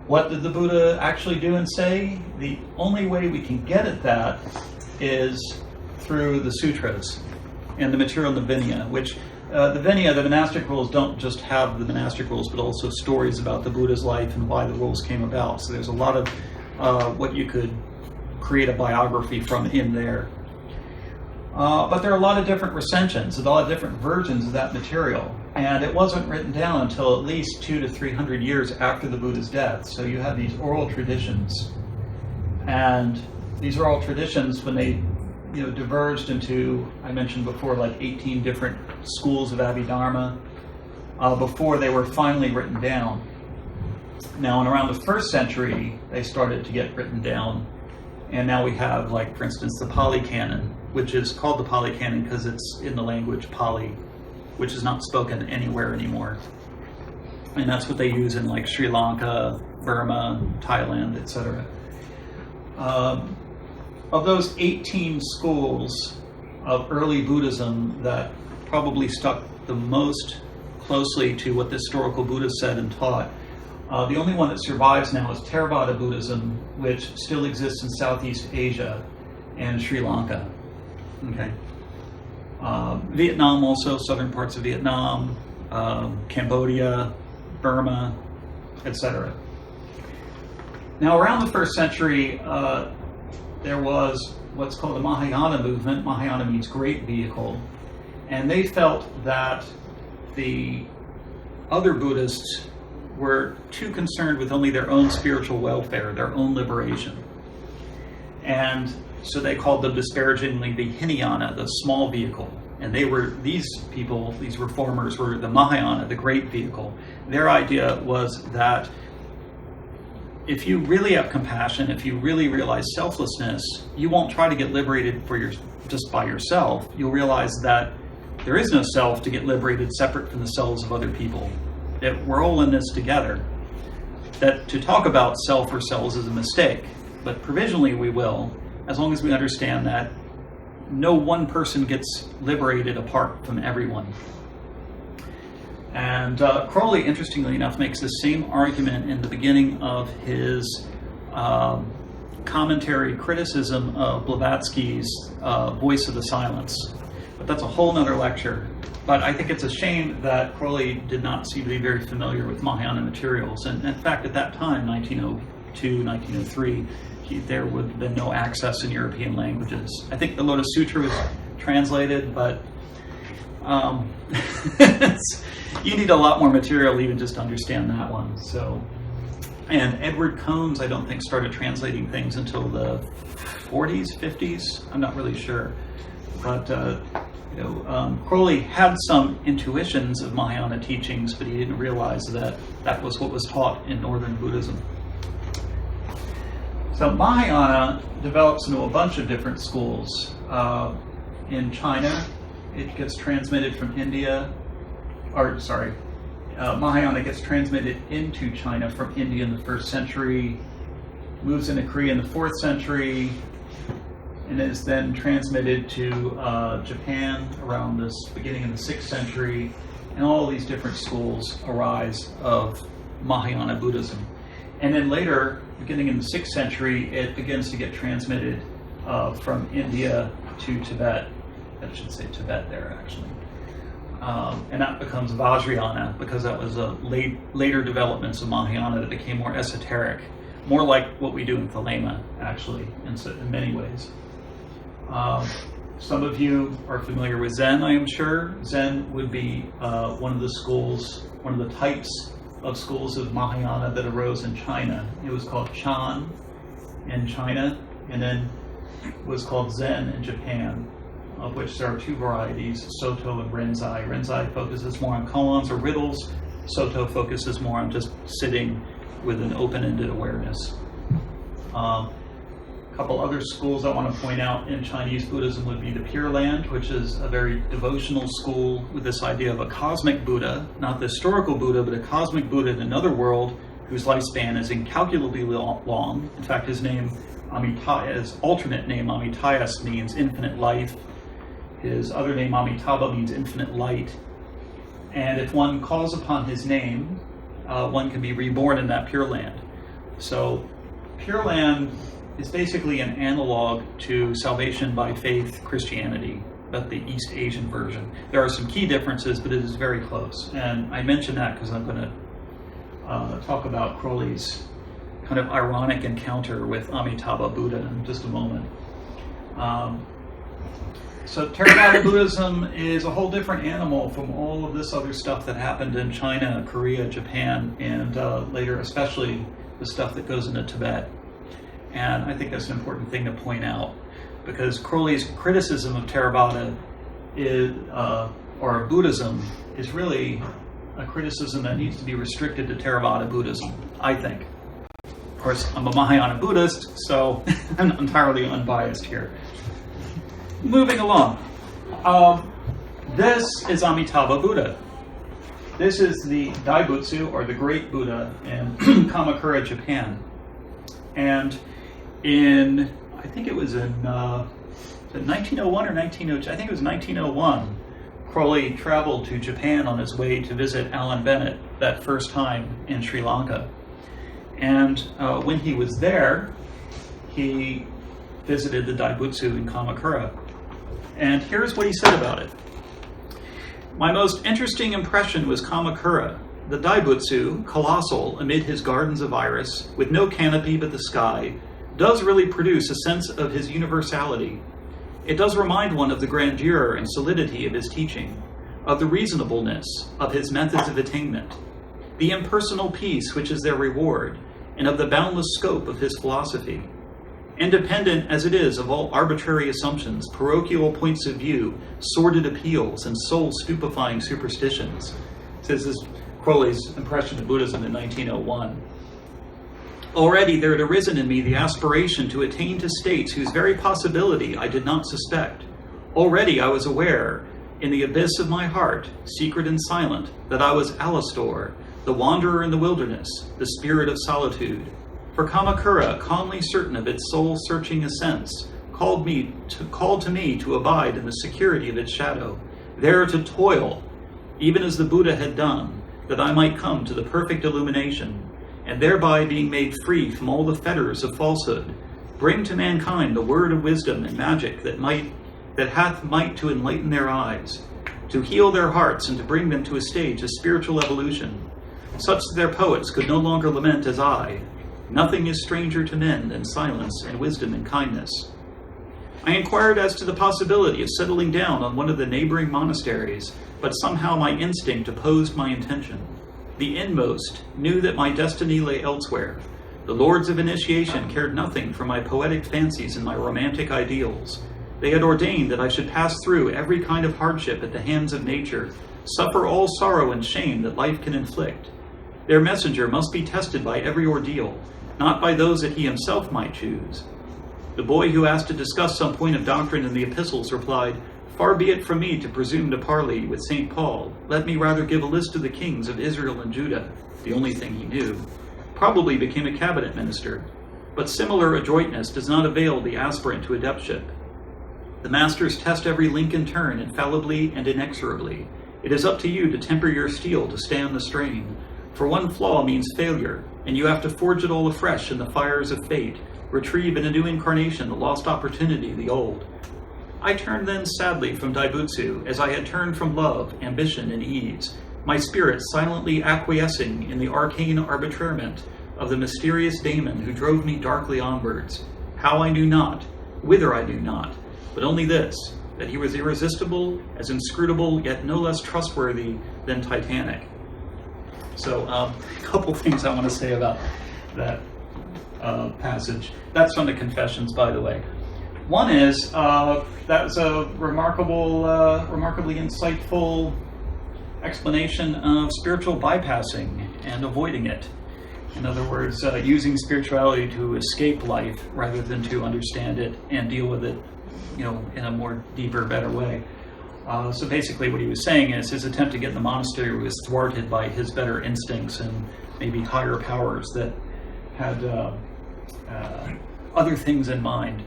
what did the Buddha actually do and say? The only way we can get at that is through the sutras and the material in the Vinaya, which the Vinaya, the monastic rules, don't just have the monastic rules, but also stories about the Buddha's life and why the rules came about. So there's a lot of what you could create a biography from in there. But there are a lot of different recensions, a lot of different versions of that material. And it wasn't written down until at least 200 to 300 years after the Buddha's death. So you have these oral traditions. And these oral traditions, when they diverged into, I mentioned before, like 18 different schools of Abhidharma, before they were finally written down. Now, in around the 1st century, they started to get written down. And now we have, like, for instance, the Pali Canon, which is called the Pali Canon because it's in the language Pali, which is not spoken anywhere anymore. And that's what they use in, like, Sri Lanka, Burma, Thailand, etc. Of those 18 schools of early Buddhism that probably stuck the most closely to what the historical Buddha said and taught, the only one that survives now is Theravada Buddhism, which still exists in Southeast Asia and Sri Lanka. Okay. Vietnam also, southern parts of Vietnam, Cambodia, Burma, etc. Now, around the 1st century, there was what's called the Mahayana movement. Mahayana means great vehicle. And they felt that the other Buddhists were too concerned with only their own spiritual welfare, their own liberation. And so they called them disparagingly the Hinayana, the small vehicle. And these people, these reformers, were the Mahayana, the great vehicle. Their idea was that if you really have compassion, if you really realize selflessness, you won't try to get liberated just by yourself. You'll realize that there is no self to get liberated separate from the selves of other people. That we're all in this together. That to talk about self or selves is a mistake, but provisionally we will, as long as we understand that no one person gets liberated apart from everyone. And Crowley, interestingly enough, makes the same argument in the beginning of his commentary criticism of Blavatsky's Voice of the Silence. But that's a whole nother lecture. But I think it's a shame that Crowley did not seem to be very familiar with Mahayana materials. And in fact, at that time, 1902, 1903, there would have been no access in European languages. I think the Lotus Sutra was translated, but you need a lot more material even just to understand that one. So, and Edward Cones, I don't think, started translating things until the 40s, 50s. I'm not really sure. But Crowley had some intuitions of Mahayana teachings, but he didn't realize that that was what was taught in Northern Buddhism. So Mahayana develops into a bunch of different schools. In China, it gets transmitted from India, Mahayana gets transmitted into China from India in the 1st century, moves into Korea in the 4th century, and is then transmitted to Japan around the beginning of the 6th century, and all these different schools arise of Mahayana Buddhism. And then later, beginning in the 6th century, it begins to get transmitted from India to Tibet. I should say Tibet there, actually. And that becomes Vajrayana, because that was a later developments of Mahayana that became more esoteric, more like what we do in Thelema, actually, in many ways. Some of you are familiar with Zen, I am sure. Zen would be one of the types of schools of Mahayana that arose in China. It was called Chan in China, and then was called Zen in Japan, of which there are 2 varieties, Soto and Renzai. Renzai focuses more on koans or riddles. Soto focuses more on just sitting with an open-ended awareness. A couple other schools I want to point out in Chinese Buddhism would be the Pure Land, which is a very devotional school with this idea of a cosmic Buddha, not the historical Buddha, but a cosmic Buddha in another world whose lifespan is incalculably long. In fact, his name, his alternate name, Amitayas, means infinite life. His other name, Amitabha, means infinite light. And if one calls upon his name, one can be reborn in that Pure Land. So Pure Land is basically an analog to salvation by faith Christianity, but the East Asian version. There are some key differences, but it is very close. And I mention that because I'm going to talk about Crowley's kind of ironic encounter with Amitabha Buddha in just a moment. So Theravada Buddhism is a whole different animal from all of this other stuff that happened in China, Korea, Japan, and later especially the stuff that goes into Tibet. And I think that's an important thing to point out, because Crowley's criticism of Theravada or Buddhism is really a criticism that needs to be restricted to Theravada Buddhism, I think. Of course, I'm a Mahayana Buddhist, so I'm entirely unbiased here. Moving along. This is Amitabha Buddha. This is the Daibutsu, or the Great Buddha, in Kamakura, Japan. And I think it was in 1901 or 1902, I think it was 1901, Crowley traveled to Japan on his way to visit Alan Bennett that first time in Sri Lanka. And when he was there, he visited the Daibutsu in Kamakura. And here's what he said about it. My most interesting impression was Kamakura. The Daibutsu, colossal amid his gardens of iris, with no canopy but the sky, does really produce a sense of his universality. It does remind one of the grandeur and solidity of his teaching, of the reasonableness of his methods of attainment, the impersonal peace which is their reward, and of the boundless scope of his philosophy. Independent as it is of all arbitrary assumptions, parochial points of view, sordid appeals, and soul-stupefying superstitions. This is Crowley's impression of Buddhism in 1901. Already there had arisen in me the aspiration to attain to states whose very possibility I did not suspect. Already I was aware, in the abyss of my heart, secret and silent, that I was Aleister, the wanderer in the wilderness, the spirit of solitude. For Kamakura, calmly certain of its soul-searching ascents, called to me to abide in the security of its shadow, there to toil, even as the Buddha had done, that I might come to the perfect illumination, and thereby being made free from all the fetters of falsehood, bring to mankind the word of wisdom and magic that hath might to enlighten their eyes, to heal their hearts, and to bring them to a stage of spiritual evolution, such that their poets could no longer lament as I. Nothing is stranger to men than silence and wisdom and kindness. I inquired as to the possibility of settling down on one of the neighboring monasteries, but somehow my instinct opposed my intention. The inmost knew that my destiny lay elsewhere. The lords of initiation cared nothing for my poetic fancies and my romantic ideals. They had ordained that I should pass through every kind of hardship at the hands of nature, suffer all sorrow and shame that life can inflict. Their messenger must be tested by every ordeal, not by those that he himself might choose. The boy who asked to discuss some point of doctrine in the epistles replied, "Far be it from me to presume to parley with St. Paul. Let me rather give a list of the kings of Israel and Judah," the only thing he knew. Probably became a cabinet minister. But similar adroitness does not avail the aspirant to adeptship. The masters test every link and turn infallibly and inexorably. It is up to you to temper your steel to stand the strain. For one flaw means failure, and you have to forge it all afresh in the fires of fate, retrieve in a new incarnation the lost opportunity of the old. I turned then sadly from Daibutsu, as I had turned from love, ambition, and ease, my spirit silently acquiescing in the arcane arbitrament of the mysterious daemon who drove me darkly onwards. How I knew not, whither I knew not, but only this, that he was irresistible, as inscrutable, yet no less trustworthy than titanic. So, a couple things I want to say about that passage. That's from the Confessions, by the way. One is, that was a remarkably insightful explanation of spiritual bypassing and avoiding it. In other words, using spirituality to escape life rather than to understand it and deal with it, in a more deeper, better way. So basically what he was saying is his attempt to get in the monastery was thwarted by his better instincts and maybe higher powers that had other things in mind.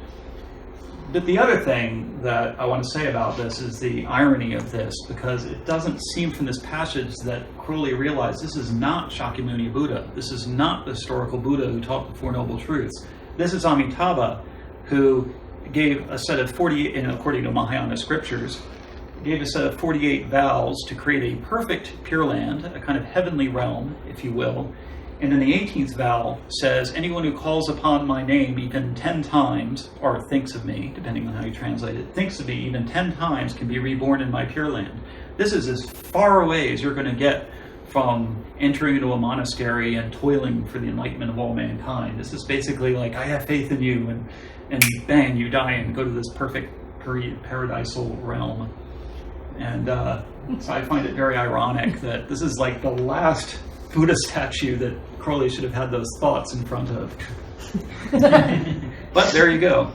But the other thing that I want to say about this is the irony of this, because it doesn't seem from this passage that Crowley realized this is not Shakyamuni Buddha. This is not the historical Buddha who taught the Four Noble Truths. This is Amitabha, who gave a set of 48, and according to Mahayana scriptures, gave a set of 48 vows to create a perfect Pure Land, a kind of heavenly realm, if you will. And then the 18th vow says, anyone who calls upon my name even 10 times, or thinks of me, depending on how you translate it, thinks of me even 10 times can be reborn in my Pure Land. This is as far away as you're going to get from entering into a monastery and toiling for the enlightenment of all mankind. This is basically like, I have faith in you, and bang, you die and go to this perfect paradisal realm. And so I find it very ironic that this is like the last Buddha statue that Crowley should have had those thoughts in front of. But there you go.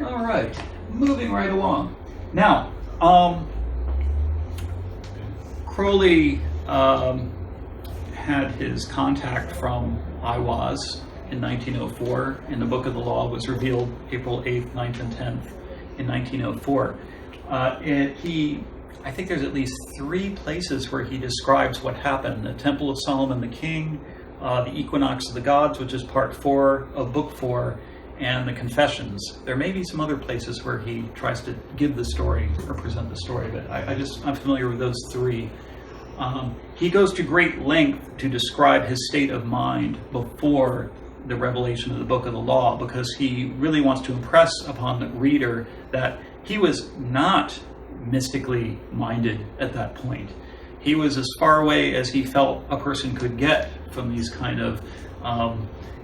All right, moving right along. Now, Crowley had his contact from Aiwaz in 1904, and the Book of the Law was revealed April 8th, 9th, and 10th in 1904. I think there's at least 3 places where he describes what happened. The Temple of Solomon the King, the Equinox of the Gods, which is part 4 of Book 4, and the Confessions. There may be some other places where he tries to give the story or present the story, but I'm familiar with those 3. He goes to great length to describe his state of mind before the revelation of the Book of the Law, because he really wants to impress upon the reader that he was not mystically minded at that point. He was as far away as he felt a person could get from these kind of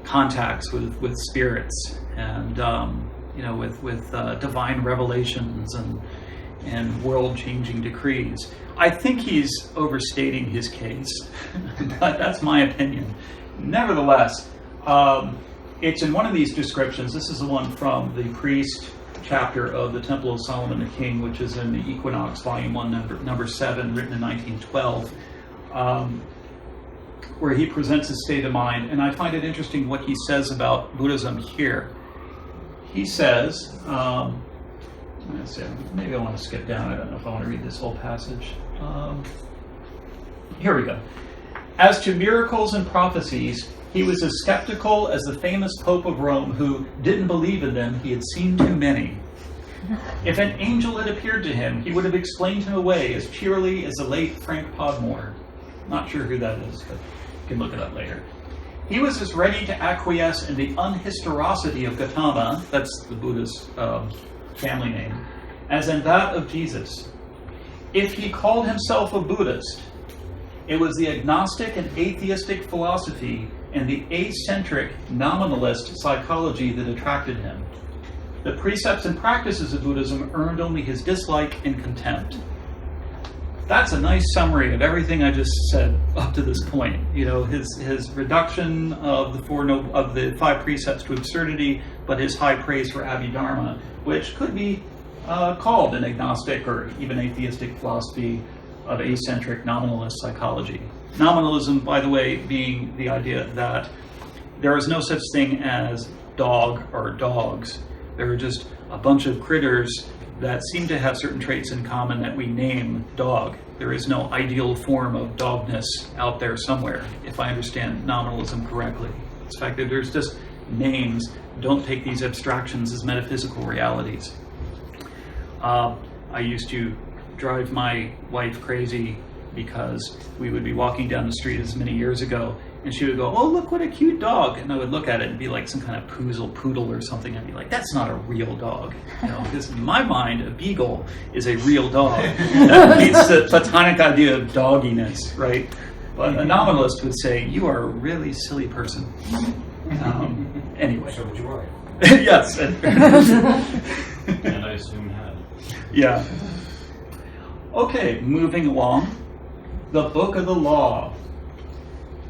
contacts with spirits and with divine revelations and world-changing decrees. I think he's overstating his case, but that's my opinion. Nevertheless, It's in one of these descriptions. This is the one from the priest chapter of the Temple of Solomon the King, which is in the Equinox, Volume 1, number 7, written in 1912, where he presents his state of mind. And I find it interesting what he says about Buddhism here. He says, let's see, maybe I want to skip down. I don't know if I want to read this whole passage. Here we go. As to miracles and prophecies, he was as skeptical as the famous Pope of Rome, who didn't believe in them. He had seen too many. If an angel had appeared to him, he would have explained him away as cheerily as the late Frank Podmore. Not sure who that is, but you can look it up later. He was as ready to acquiesce in the unhistoricity of Gautama, that's the Buddhist family name, as in that of Jesus. If he called himself a Buddhist, it was the agnostic and atheistic philosophy and the acentric nominalist psychology that attracted him. The precepts and practices of Buddhism earned only his dislike and contempt. That's a nice summary of everything I just said up to this point. You know, his reduction of the 5 precepts to absurdity, but his high praise for Abhidharma, which could be called an agnostic or even atheistic philosophy of acentric nominalist psychology. Nominalism, by the way, being the idea that there is no such thing as dog or dogs. There are just a bunch of critters that seem to have certain traits in common that we name dog. There is no ideal form of dogness out there somewhere, if I understand nominalism correctly. It's the fact that there's just names. Don't take these abstractions as metaphysical realities. I used to drive my wife crazy because we would be walking down the street as many years ago, and she would go, "Oh, look what a cute dog," and I would look at it and be like some kind of poodle or something. I'd be like, "That's not a real dog," you know, because in my mind, a beagle is a real dog. That meets the platonic idea of dogginess, right? But a nominalist would say, "You are a really silly person." Anyway. So would your wife? Yes. And I assume had. Yeah. Okay, moving along. The Book of the Law.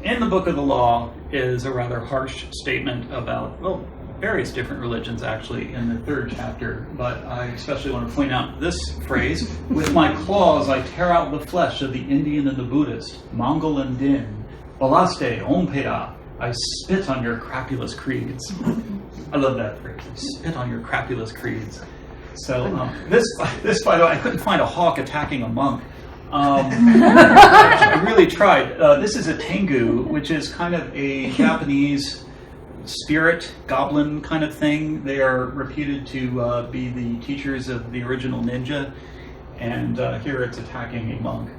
In the Book of the Law is a rather harsh statement about, well, various different religions actually in the 3rd chapter, but I especially want to point out this phrase: "With my claws I tear out the flesh of the Indian and the Buddhist, Mongol and Din, Balaste, Ompeda, I spit on your crapulous creeds." I love that phrase, spit on your crapulous creeds. So this, by the way, I couldn't find a hawk attacking a monk. I really tried. This is a tengu, which is kind of a Japanese spirit, goblin kind of thing. They are reputed to be the teachers of the original ninja, and here it's attacking a monk.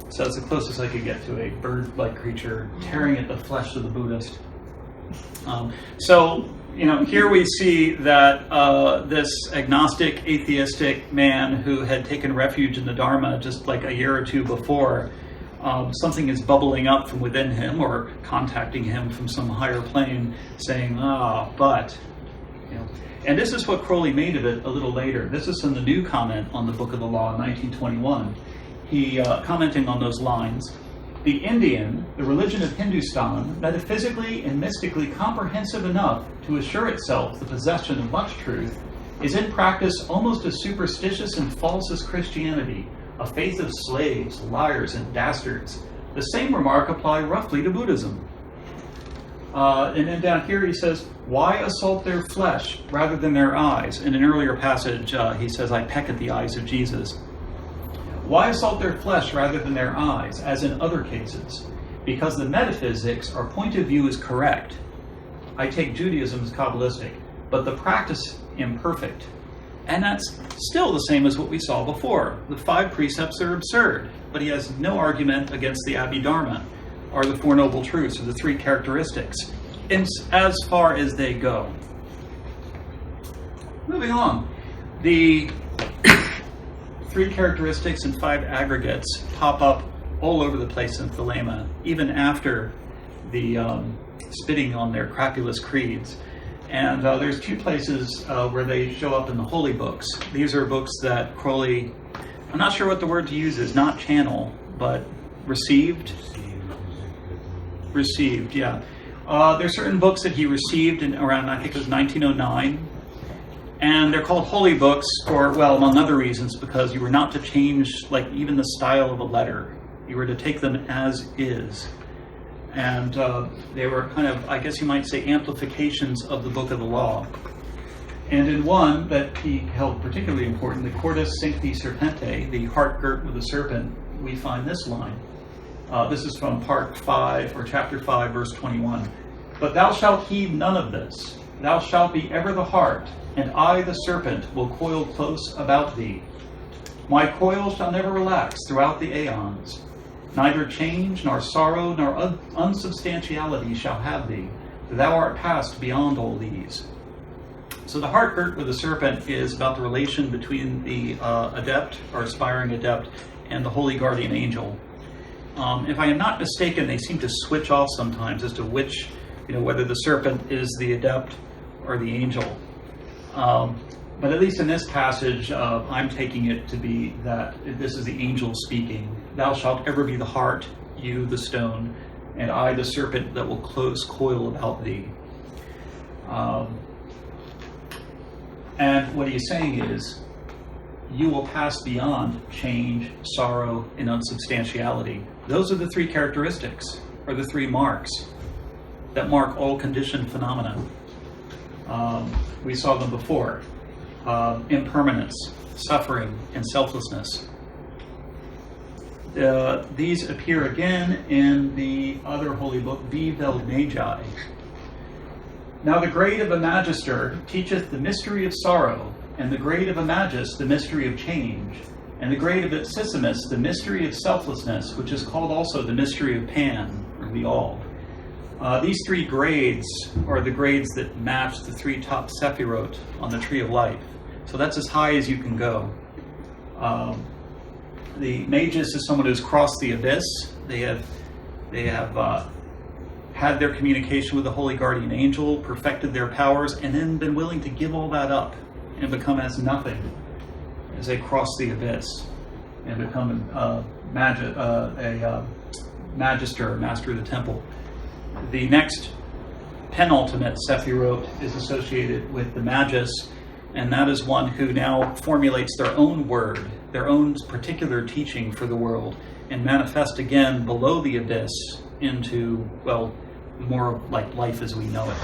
So that's the closest I could get to a bird-like creature tearing at the flesh of the Buddhist. So, you know, here we see that this agnostic, atheistic man who had taken refuge in the Dharma just like a year or two before, something is bubbling up from within him or contacting him from some higher plane saying, but, you know. And this is what Crowley made of it a little later. This is in the new comment on the Book of the Law in 1921. He, commenting on those lines, "The Indian, the religion of Hindustan, metaphysically and mystically comprehensive enough to assure itself the possession of much truth, is in practice almost as superstitious and false as Christianity, a faith of slaves, liars, and dastards. The same remark apply roughly to Buddhism." And then down here he says, "Why assault their flesh rather than their eyes?" In an earlier passage, he says, "I peck at the eyes of Jesus." Why assault their flesh rather than their eyes, as in other cases? Because the metaphysics or point of view is correct. I take Judaism as Kabbalistic, but the practice imperfect. And that's still the same as what we saw before. The 5 precepts are absurd, but he has no argument against the Abhidharma, or the 4 Noble Truths, or the 3 characteristics, as far as they go. Moving along. The 3 characteristics and 5 aggregates pop up all over the place in Thelema, even after the spitting on their crapulous creeds. And there's 2 places where they show up in the holy books. These are books that Crowley, I'm not sure what the word to use is, not channel, but received. Received, yeah. There's certain books that he received in around, I think it was 1909, and they're called holy books for, well, among other reasons, because you were not to change, like, even the style of a letter. You were to take them as is. And they were kind of, I guess you might say, amplifications of the Book of the Law. And in one that he held particularly important, the Cordis Cincti Serpente, the heart girt with a serpent, we find this line. This is from part 5, or chapter 5, verse 21. But thou shalt heed none of this. Thou shalt be ever the heart, and I, the serpent, will coil close about thee. My coil shall never relax throughout the aeons. Neither change, nor sorrow, nor unsubstantiality shall have thee, for thou art passed beyond all these. So the heart girt with the serpent is about the relation between the adept, or aspiring adept, and the holy guardian angel. If I am not mistaken, they seem to switch off sometimes as to which, whether the serpent is the adept or the angel. But at least in this passage, I'm taking it to be that this is the angel speaking. Thou shalt ever be the heart, you the stone, and I the serpent that will close coil about thee. And what he's saying is, you will pass beyond change, sorrow, and unsubstantiality. Those are the three characteristics, or the three marks, that mark all conditioned phenomena. We saw them before. Impermanence, suffering, and selflessness. These appear again in the other holy book, Vivel Magi. Now the grade of a magister teacheth the mystery of sorrow, and the grade of a magis the mystery of change, and the grade of Ipsissimus the mystery of selflessness, which is called also the mystery of Pan, or the all. These three grades are the grades that match the three top sephirot on the Tree of Life. So that's as high as you can go. The magus is someone who's crossed the abyss. They have had their communication with the holy guardian angel, perfected their powers, and then been willing to give all that up and become as nothing as they cross the abyss and become a magister, master of the temple. The next penultimate sephirot is associated with the magus, and that is one who now formulates their own word, their own particular teaching for the world, and manifest again below the abyss into, well, more like life as we know it.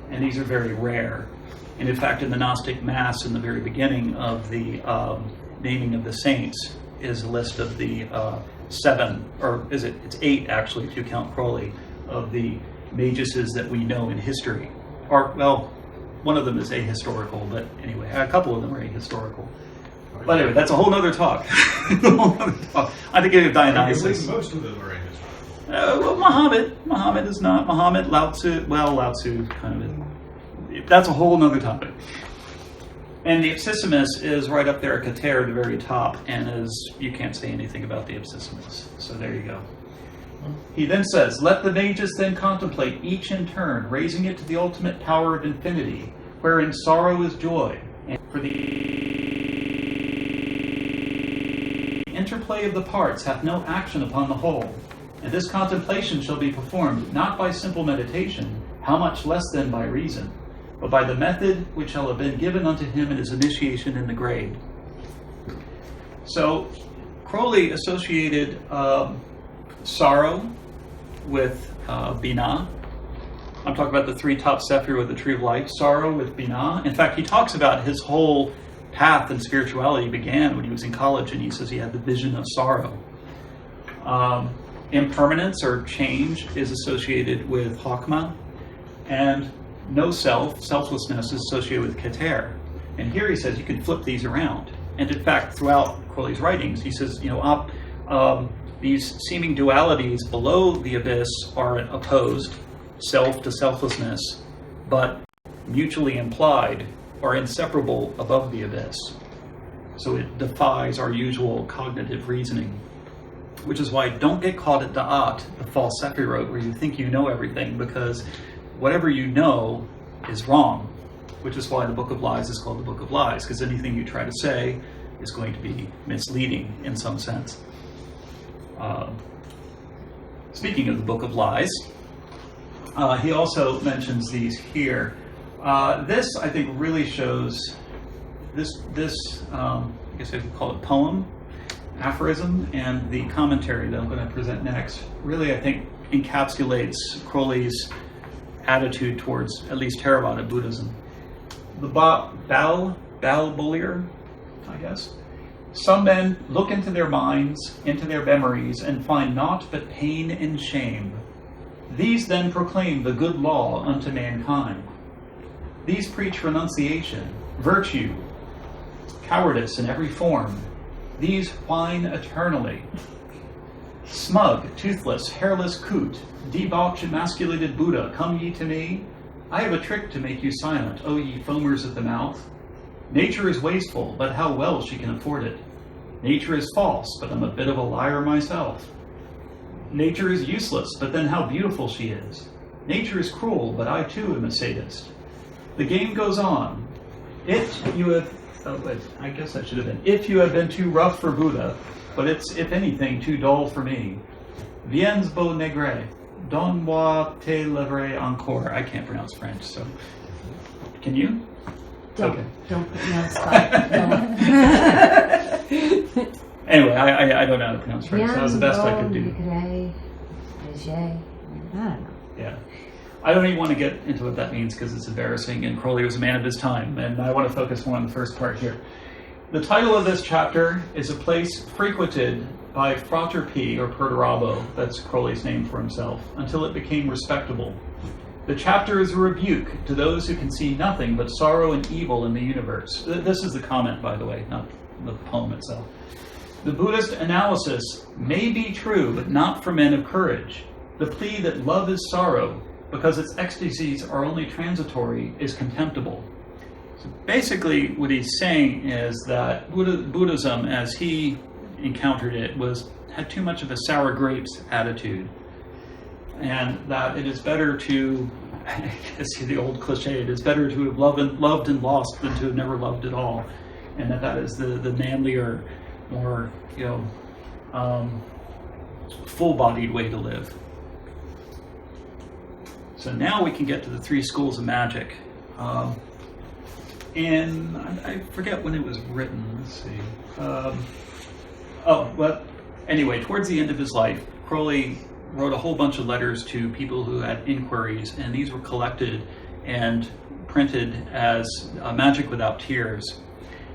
And these are very rare. And in fact, in the Gnostic Mass, in the very beginning of the naming of the saints, is a list of the 7, or is it? It's 8 actually, if you count Crowley, of the maguses that we know in history. Or, well, one of them is ahistorical, but anyway, a couple of them are ahistorical. But anyway, that's a whole other talk. I think of Dionysus. Most of them are ahistorical. Well, Muhammad is not. Muhammad, Lao Tzu, kind of. That's a whole other topic. And the Ipsissimus is right up there at Kater, the very top, and you can't say anything about the Ipsissimus. So there you go. He then says, let the magus then contemplate each in turn, raising it to the ultimate power of infinity, wherein sorrow is joy, and for the interplay of the parts hath no action upon the whole. And this contemplation shall be performed not by simple meditation, how much less then by reason, but by the method which shall have been given unto him in his initiation in the grade. So Crowley associated sorrow with Binah. I'm talking about the 3 top sephirot with the Tree of Life. Sorrow with Binah. In fact, he talks about his whole path in spirituality began when he was in college, and he says he had the vision of sorrow. Impermanence or change is associated with Chokmah, and no selflessness is associated with Kater. And here he says you can flip these around. And in fact, throughout Crowley's writings, he says, these seeming dualities below the abyss are opposed, self to selflessness, but mutually implied are inseparable above the abyss. So it defies our usual cognitive reasoning, which is why don't get caught at da'at, the false sephirot, where you think you know everything, because whatever you know is wrong, which is why the Book of Lies is called the Book of Lies, because anything you try to say is going to be misleading in some sense. Speaking of the Book of Lies, He also mentions these here. This, I think, really shows this I guess I could call it poem, aphorism, and the commentary that I'm going to present next really, I think, encapsulates Crowley's attitude towards at least Theravada Buddhism. The Bal-Bullier, I guess. Some men look into their minds, into their memories, and find naught but pain and shame. These then proclaim the good law unto mankind. These preach renunciation, virtue, cowardice in every form. These whine eternally. Smug, toothless, hairless coot, debauched, emasculated Buddha, come ye to me? I have a trick to make you silent, O ye foamers at the mouth. Nature is wasteful, but how well she can afford it. Nature is false, but I'm a bit of a liar myself. Nature is useless, but then how beautiful she is. Nature is cruel, but I too am a sadist. The game goes on. If you have been too rough for Buddha, but it's, if anything, too dull for me. Viens beau negre, don moi te lèverai encore. I can't pronounce French, so. Can you? Don't put me on the spot. Anyway, I don't know how to pronounce French, so that was the best I could do. I don't know. Yeah. I don't even want to get into what that means because it's embarrassing, and Crowley was a man of his time, and I want to focus more on the first part here. The title of this chapter is a place frequented by Frater P, or Perturabo, that's Crowley's name for himself, until it became respectable. The chapter is a rebuke to those who can see nothing but sorrow and evil in the universe. This is the comment, by the way, not the poem itself. The Buddhist analysis may be true, but not for men of courage. The plea that love is sorrow, because its ecstasies are only transitory, is contemptible. So basically, what he's saying is that Buddhism, as he encountered it, had too much of a sour grapes attitude, and that it is better to, I guess the old cliche, it is better to have loved and lost than to have never loved at all, and that is the manlier, more full-bodied way to live. So now we can get to the three schools of magic. And I forget when it was written. Let's see. Anyway, towards the end of his life, Crowley wrote a whole bunch of letters to people who had inquiries, and these were collected and printed as Magic Without Tears.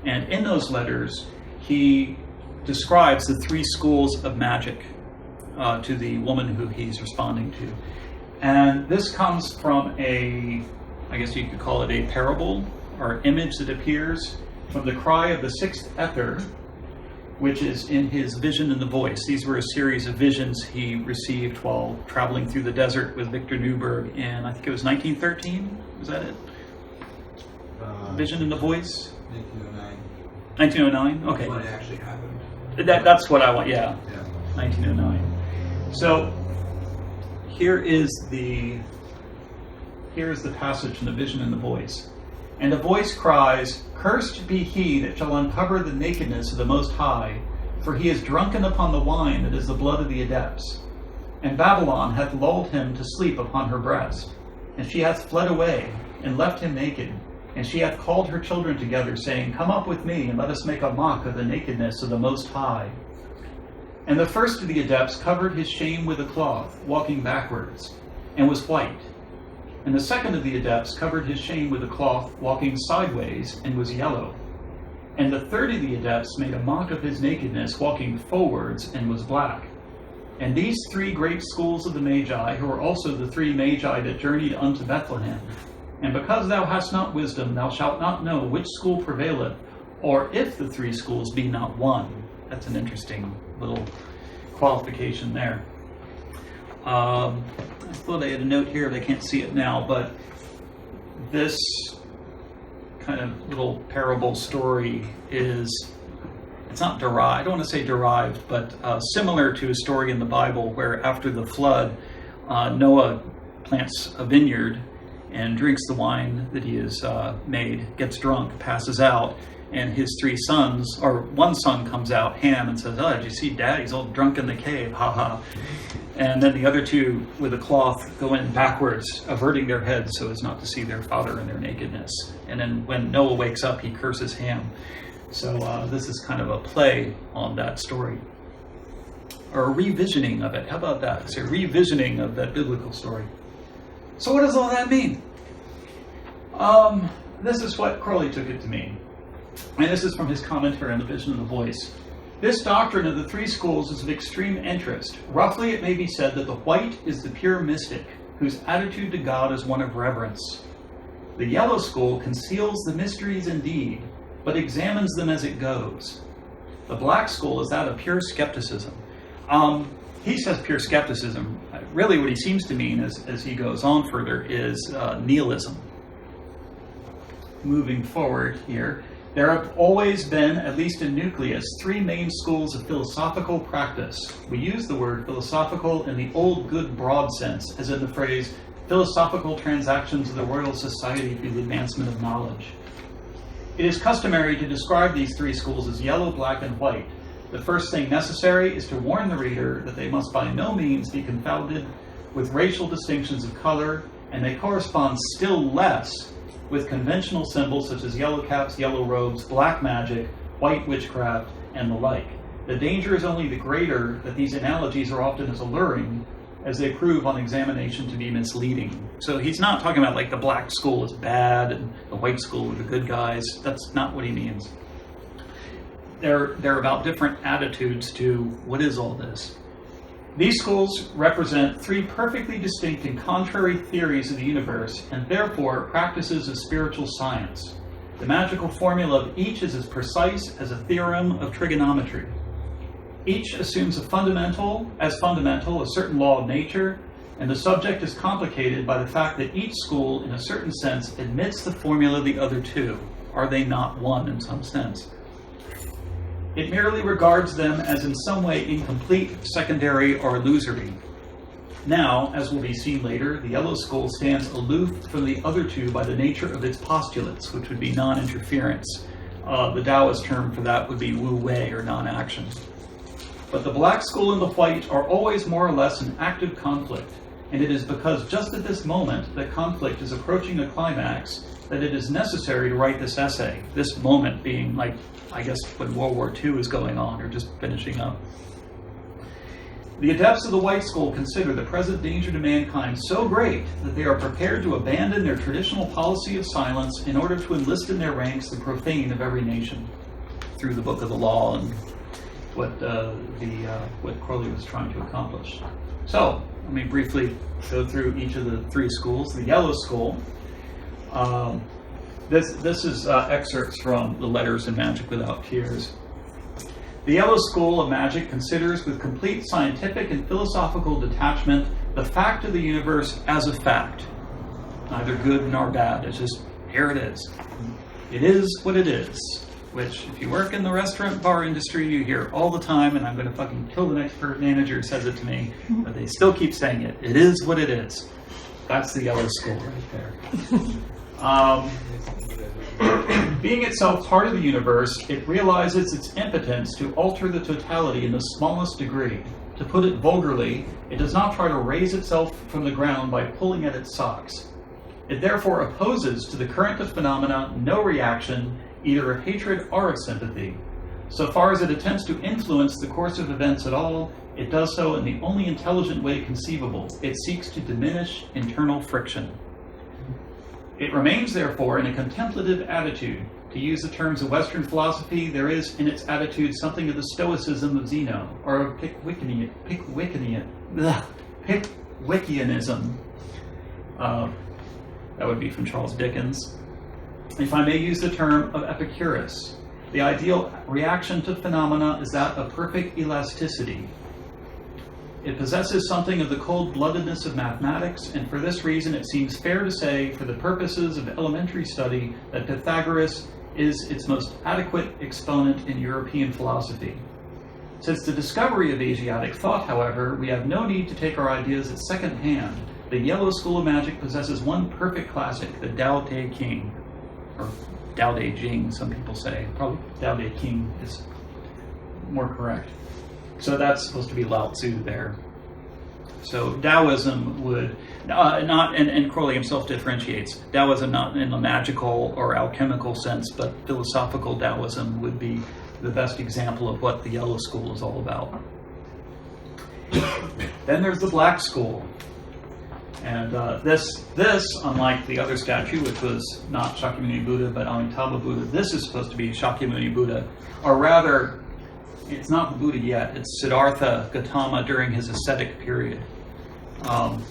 And in those letters, he describes the three schools of magic to the woman who he's responding to. And this comes from I guess you could call it a parable or image that appears from the cry of the sixth ether, which is in his Vision in the Voice. These were a series of visions he received while traveling through the desert with Victor Newberg in, I think it was 1913. Was that it? Vision in the Voice? 1909? Okay. What actually happened. That's what I want, yeah. 1909. So here's the passage from the Vision in the Voice. And a voice cries, "Cursed be he that shall uncover the nakedness of the Most High, for he is drunken upon the wine that is the blood of the adepts. And Babylon hath lulled him to sleep upon her breast. And she hath fled away, and left him naked. And she hath called her children together, saying, Come up with me, and let us make a mock of the nakedness of the Most High. And the first of the adepts covered his shame with a cloth, walking backwards, and was white. And the second of the adepts covered his shame with a cloth, walking sideways, and was yellow. And the third of the adepts made a mock of his nakedness, walking forwards, and was black. And these three great schools of the Magi, who are also the three Magi that journeyed unto Bethlehem. And because thou hast not wisdom, thou shalt not know which school prevaileth, or if the three schools be not one." That's an interesting little qualification there. I thought I had a note here, but I can't see it now, but this kind of little parable story it's not derived, I don't want to say derived, but similar to a story in the Bible where after the flood, Noah plants a vineyard and drinks the wine that he has made, gets drunk, passes out, and his three sons, or one son comes out, Ham, and says, "Oh, did you see Daddy's all drunk in the cave, haha." And then the other two, with a cloth, go in backwards, averting their heads so as not to see their father in their nakedness. And then when Noah wakes up, he curses Ham. So this is kind of a play on that story. Or a revisioning of it. How about that? It's a revisioning of that biblical story. So what does all that mean? This is what Crowley took it to mean. And this is from his commentary on the Vision of the Voice. This doctrine of the three schools is of extreme interest. Roughly, it may be said that the white is the pure mystic, whose attitude to God is one of reverence. The yellow school conceals the mysteries indeed, but examines them as it goes. The black school is that of pure skepticism. He says pure skepticism. Really what he seems to mean as he goes on further is nihilism. Moving forward here, there have always been, at least in nucleus, three main schools of philosophical practice. We use the word philosophical in the old good broad sense, as in the phrase, philosophical transactions of the Royal Society for the Advancement of Knowledge. It is customary to describe these three schools as yellow, black, and white. The first thing necessary is to warn the reader that they must by no means be confounded with racial distinctions of color, and they correspond still less with conventional symbols such as yellow caps, yellow robes, black magic, white witchcraft, and the like. The danger is only the greater that these analogies are often as alluring as they prove on examination to be misleading. So he's not talking about like the black school is bad and the white school are the good guys. That's not what he means. They're about different attitudes to what is all this. These schools represent three perfectly distinct and contrary theories of the universe, and therefore practices of spiritual science. The magical formula of each is as precise as a theorem of trigonometry. Each assumes as fundamental a certain law of nature, and the subject is complicated by the fact that each school, in a certain sense, admits the formula of the other two. Are they not one in some sense? It merely regards them as in some way incomplete, secondary, or illusory. Now, as will be seen later, the yellow school stands aloof from the other two by the nature of its postulates, which would be non-interference. The Taoist term for that would be wu-wei, or non-action. But the black school and the white are always more or less in active conflict, and it is because just at this moment that conflict is approaching a climax that it is necessary to write this essay, this moment being like, I guess, when World War II is going on, or just finishing up. The adepts of the white school consider the present danger to mankind so great that they are prepared to abandon their traditional policy of silence in order to enlist in their ranks the profane of every nation, through the Book of the Law and what Crowley was trying to accomplish. So, let me briefly go through each of the three schools. The yellow school. This is excerpts from the Letters in Magic Without Tears. The yellow school of magic considers with complete scientific and philosophical detachment the fact of the universe as a fact, neither good nor bad. It's just, here it is. It is what it is, which if you work in the restaurant bar industry, you hear all the time, and I'm going to fucking kill the next manager who says it to me, but they still keep saying it. It is what it is. That's the yellow school right there. Being itself part of the universe, it realizes its impotence to alter the totality in the smallest degree. To put it vulgarly, it does not try to raise itself from the ground by pulling at its socks. It therefore opposes to the current of phenomena no reaction, either of hatred or of sympathy. So far as it attempts to influence the course of events at all, it does so in the only intelligent way conceivable. It seeks to diminish internal friction. It remains, therefore, in a contemplative attitude. To use the terms of Western philosophy, there is in its attitude something of the stoicism of Zeno, or of Pickwickianism. That would be from Charles Dickens. If I may use the term of Epicurus, the ideal reaction to phenomena is that of perfect elasticity. It possesses something of the cold-bloodedness of mathematics, and for this reason it seems fair to say, for the purposes of elementary study, that Pythagoras is its most adequate exponent in European philosophy. Since the discovery of Asiatic thought, however, we have no need to take our ideas at second hand. The yellow school of magic possesses one perfect classic, the Tao Te Ching, or Tao Te Ching, some people say. Probably Tao Te Ching is more correct. So that's supposed to be Lao Tzu there. So Taoism would not, and Crowley himself differentiates, Taoism not in a magical or alchemical sense, but philosophical Taoism would be the best example of what the Yellow School is all about. Then there's the Black School. And this, unlike the other statue, which was not Shakyamuni Buddha, but Amitabha Buddha, this is supposed to be Shakyamuni Buddha, or rather, it's not the Buddha yet, it's Siddhartha Gautama during his ascetic period,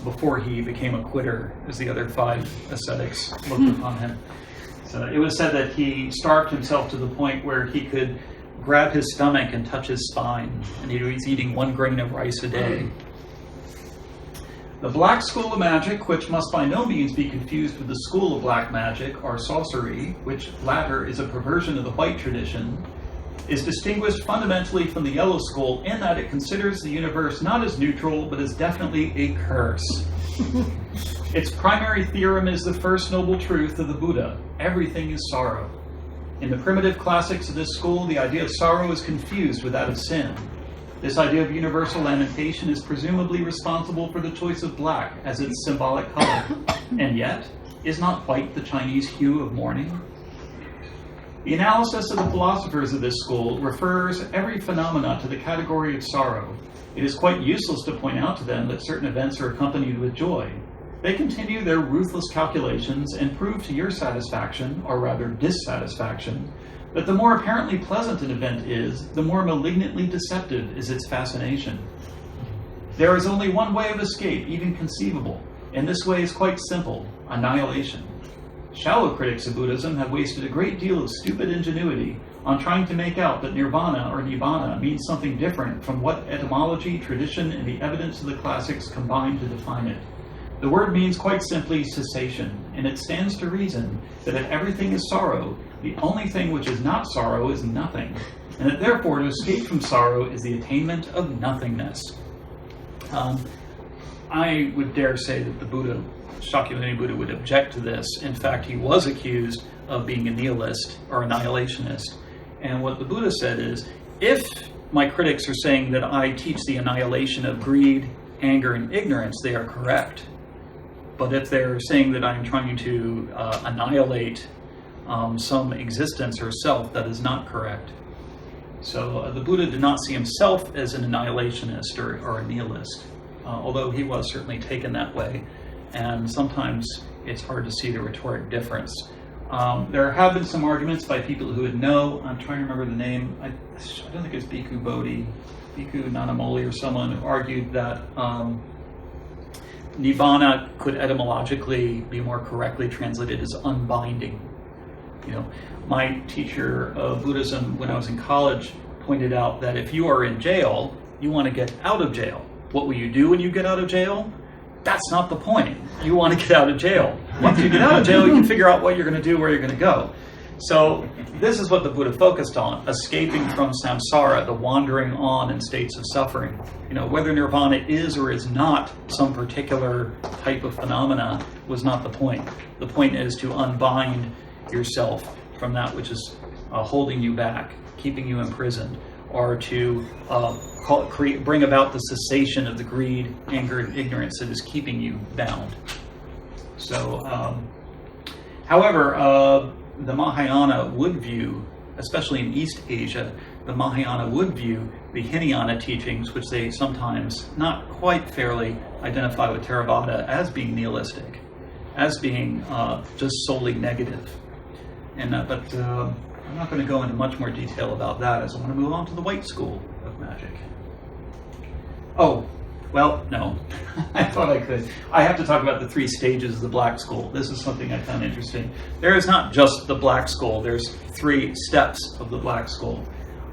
before he became a quitter, as the other 5 ascetics looked upon him. So it was said that he starved himself to the point where he could grab his stomach and touch his spine, and he was eating 1 grain of rice a day. The Black School of Magic, which must by no means be confused with the School of Black Magic or Sorcery, which latter is a perversion of the white tradition, is distinguished fundamentally from the Yellow School in that it considers the universe not as neutral, but as definitely a curse. Its primary theorem is the first noble truth of the Buddha: everything is sorrow. In the primitive classics of this school, the idea of sorrow is confused with that of sin. This idea of universal lamentation is presumably responsible for the choice of black as its symbolic color. And yet, is not white the Chinese hue of mourning? The analysis of the philosophers of this school refers every phenomena to the category of sorrow. It is quite useless to point out to them that certain events are accompanied with joy. They continue their ruthless calculations and prove to your satisfaction, or rather dissatisfaction, that the more apparently pleasant an event is, the more malignantly deceptive is its fascination. There is only one way of escape, even conceivable, and this way is quite simple: annihilation. Shallow critics of Buddhism have wasted a great deal of stupid ingenuity on trying to make out that nirvana or nibbana means something different from what etymology, tradition, and the evidence of the classics combine to define it. The word means quite simply cessation, and it stands to reason that if everything is sorrow, the only thing which is not sorrow is nothing, and that therefore to escape from sorrow is the attainment of nothingness. I would dare say that the Buddha, Shakyamuni Buddha, would object to this. In fact, he was accused of being a nihilist or annihilationist. And what the Buddha said is, if my critics are saying that I teach the annihilation of greed, anger, and ignorance, they are correct. But if they're saying that I'm trying to annihilate some existence or self, that is not correct. So the Buddha did not see himself as an annihilationist or a nihilist, although he was certainly taken that way. And sometimes it's hard to see the rhetoric difference. There have been some arguments by people who would know. I'm trying to remember the name. I don't think it's Bhikkhu Bodhi, Bhikkhu Nanamoli, or someone who argued that Nibbana could etymologically be more correctly translated as unbinding. You know, my teacher of Buddhism when I was in college pointed out that if you are in jail, you want to get out of jail. What will you do when you get out of jail? That's not the point. You want to get out of jail. Once you get out of jail, you can figure out what you're going to do, where you're going to go. So this is what the Buddha focused on: escaping from samsara, the wandering on in states of suffering. You know, whether nirvana is or is not some particular type of phenomena was not the point. The point is to unbind yourself from that which is holding you back, keeping you imprisoned, or to bring about the cessation of the greed, anger, and ignorance that is keeping you bound. So, however, the Mahayana would view, especially in East Asia, the Mahayana would view the Hinayana teachings, which they sometimes, not quite fairly, identify with Theravada as being nihilistic, as being just solely negative. And but I'm not going to go into much more detail about that, as I want to move on to the White School of Magic. Oh, well, no. I thought I could. I have to talk about the 3 stages of the Black School. This is something I found interesting. There is not just the Black School. There's 3 steps of the Black School.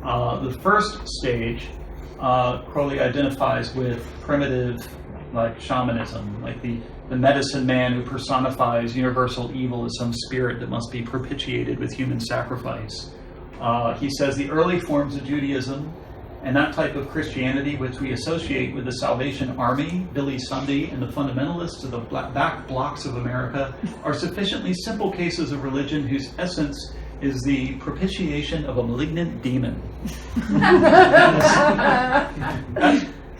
The first stage, Crowley identifies with primitive, like shamanism, like the medicine man who personifies universal evil as some spirit that must be propitiated with human sacrifice. He says the early forms of Judaism and that type of Christianity which we associate with the Salvation Army, Billy Sunday, and the fundamentalists of the back blocks of America are sufficiently simple cases of religion whose essence is the propitiation of a malignant demon.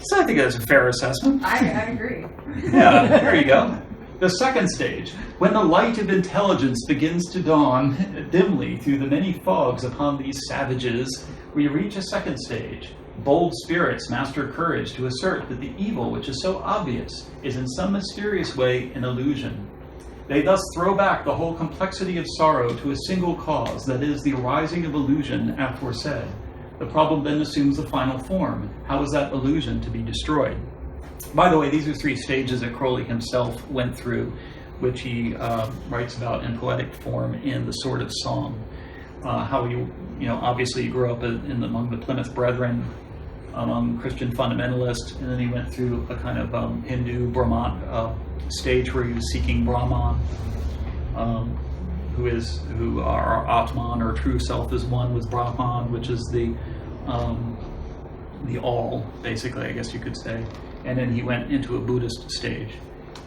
So I think that's a fair assessment. I agree. Yeah, there you go. The second stage, when the light of intelligence begins to dawn dimly through the many fogs upon these savages, we reach a second stage. Bold spirits master courage to assert that the evil which is so obvious is in some mysterious way an illusion. They thus throw back the whole complexity of sorrow to a single cause, that is, the arising of illusion aforesaid. The problem then assumes the final form. How is that illusion to be destroyed? By the way, these are three stages that Crowley himself went through, which he writes about in poetic form in The Sword of Song. How obviously he grew up among the Plymouth Brethren, among Christian fundamentalists, and then he went through a kind of Hindu Brahman stage where he was seeking Brahman, who our Atman or true self is one with Brahman, which is the all, basically, I guess you could say. And then he went into a Buddhist stage,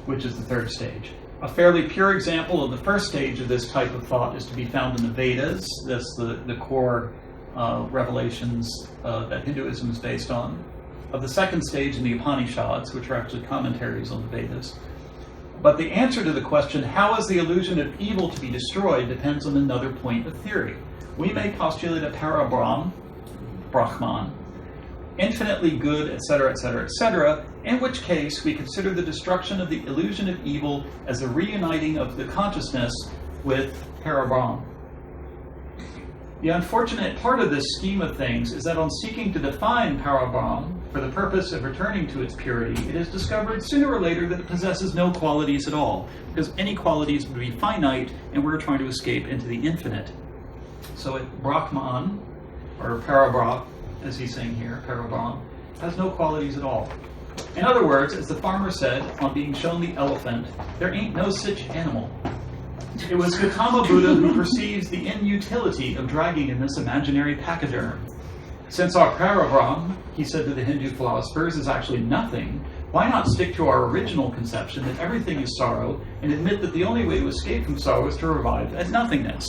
which is the third stage. A fairly pure example of the first stage of this type of thought is to be found in the Vedas. That's the core revelations that Hinduism is based on. Of the second stage in the Upanishads, which are actually commentaries on the Vedas. But the answer to the question, how is the illusion of evil to be destroyed, depends on another point of theory. We may postulate a Brahman, infinitely good, etc., etc., etc., in which case we consider the destruction of the illusion of evil as a reuniting of the consciousness with Parabrahm. The unfortunate part of this scheme of things is that on seeking to define Parabrahm for the purpose of returning to its purity, it is discovered sooner or later that it possesses no qualities at all, because any qualities would be finite, and we're trying to escape into the infinite. So Brahman, or Parabrahm, as he's saying here, Parabrahm, has no qualities at all. In other words, as the farmer said on being shown the elephant, there ain't no such animal. It was Gautama Buddha who perceives the inutility of dragging in this imaginary pachyderm. Since our Parabrahm, he said to the Hindu philosophers, is actually nothing, why not stick to our original conception that everything is sorrow and admit that the only way to escape from sorrow is to arrive at nothingness?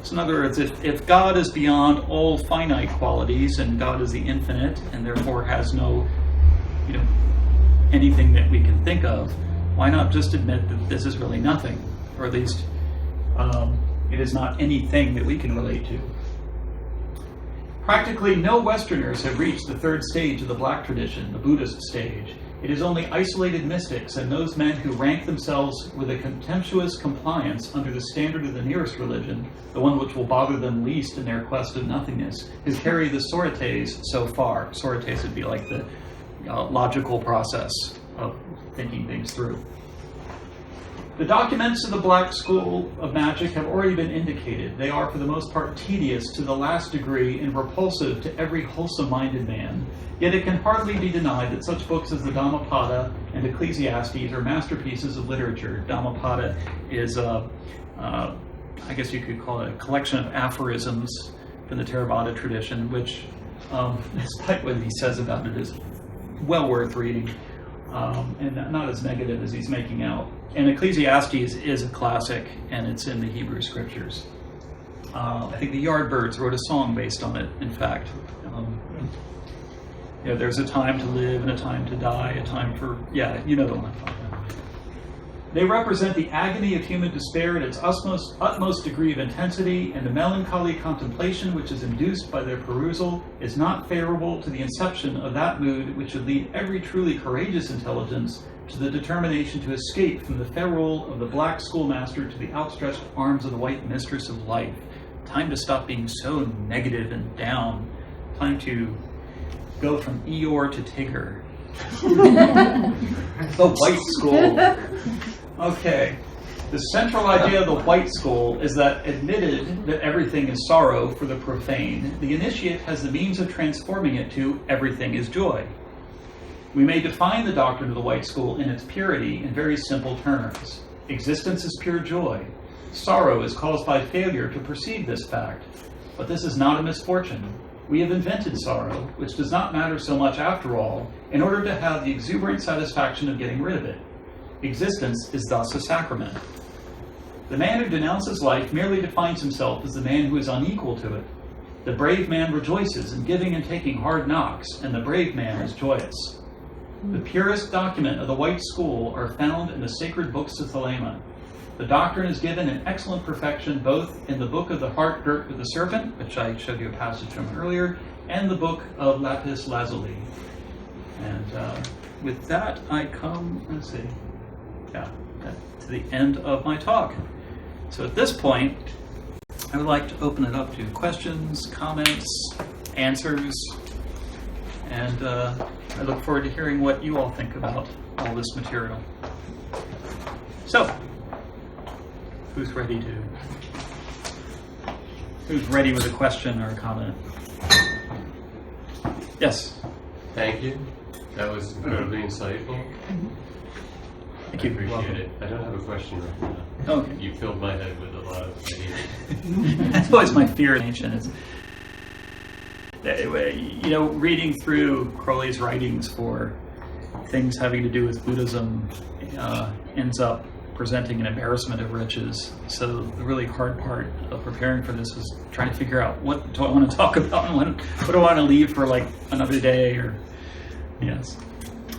So in other words, if God is beyond all finite qualities and God is the infinite and therefore has no, anything that we can think of, why not just admit that this is really nothing? Or at least it is not anything that we can relate to. Practically no Westerners have reached the third stage of the Black tradition, the Buddhist stage. It is only isolated mystics and those men who rank themselves with a contemptuous compliance under the standard of the nearest religion, the one which will bother them least in their quest of nothingness, who carry the sorites so far. Sorites would be like the logical process of thinking things through. The documents of the Black School of Magic have already been indicated. They are, for the most part, tedious to the last degree and repulsive to every wholesome-minded man. Yet it can hardly be denied that such books as the Dhammapada and Ecclesiastes are masterpieces of literature. Dhammapada is, I guess you could call it a collection of aphorisms from the Theravada tradition, which, despite what he says about it, is well worth reading. And not as negative as he's making out. And Ecclesiastes is a classic, and it's in the Hebrew scriptures. I think the Yardbirds wrote a song based on it, in fact. There's a time to live and a time to die, a time for, you know the one I'm talking about. They represent the agony of human despair at its utmost degree of intensity, and the melancholy contemplation which is induced by their perusal is not favorable to the inception of that mood which should lead every truly courageous intelligence to the determination to escape from the ferule of the Black schoolmaster to the outstretched arms of the white mistress of life. Time to stop being so negative and down. Time to go from Eeyore to Tigger. The white school. Okay. The central idea of the white school is that admitted that everything is sorrow for the profane, the initiate has the means of transforming it to everything is joy. We may define the doctrine of the white school in its purity in very simple terms. Existence is pure joy. Sorrow is caused by failure to perceive this fact. But this is not a misfortune. We have invented sorrow, which does not matter so much after all, in order to have the exuberant satisfaction of getting rid of it. Existence is thus a sacrament. The man who denounces life merely defines himself as the man who is unequal to it. The brave man rejoices in giving and taking hard knocks, and the brave man is joyous. The purest document of the white school are found in the sacred books of Thelema. The doctrine is given in excellent perfection both in the book of the heart girt with the serpent, which I showed you a passage from earlier, and the book of lapis lazuli. And with that, I come, to the end of my talk. So at this point, I would like to open it up to questions, comments, answers, and I look forward to hearing what you all think about all this material. So, who's ready with a question or a comment? Yes. Thank you. That was incredibly insightful. Thank I you. appreciate it. I don't have a question right now. Okay. You filled my head with a lot of ideas. That's always my fear in ancient. Is, reading through Crowley's writings for things having to do with Buddhism ends up presenting an embarrassment of riches. So the really hard part of preparing for this was trying to figure out what do I want to talk about and what do I want to leave for like another day or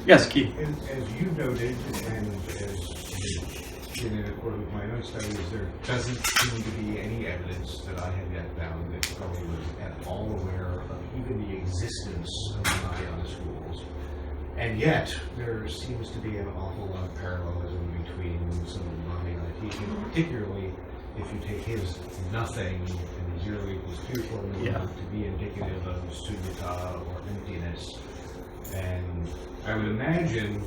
Yes, Keith. As you noted, and as in accord with my own studies, there doesn't seem to be any evidence that I have yet found that Crowley was at all aware of even the existence of the Mahayana schools. And yet, there seems to be an awful lot of parallelism between some of the Mahayana teaching, particularly if you take his nothing and 0 = 2 formula to be indicative of sunyata or emptiness. And I would imagine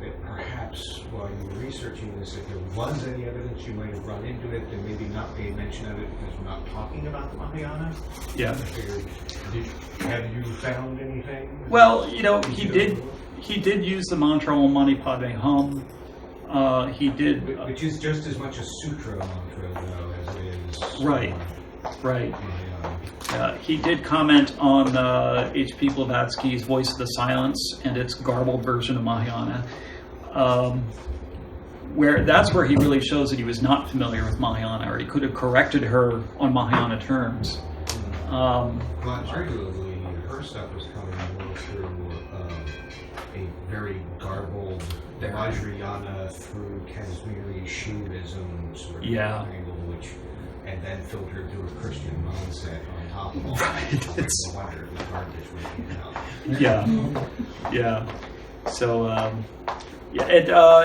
that perhaps while you were researching this, if there was any evidence, you might have run into it and maybe not paid mention of it because we're not talking about the Mahayana. Yeah. I figured, have you found anything? Well, he did use the mantra Om Mani Padme Hum. He did. Which is just as much a sutra mantra, though, as it is. Right. Mahayana. He did comment on H.P. Blavatsky's Voice of the Silence and its garbled version of Mahayana, that's where he really shows that he was not familiar with Mahayana, or he could have corrected her on Mahayana terms. Well, arguably, her stuff was coming more through a very garbled Vajrayana through Kashmiri Shivaism sort of angle, and then filtered through a Christian mindset on top of all that. It's no wonder the garbage was came out. So,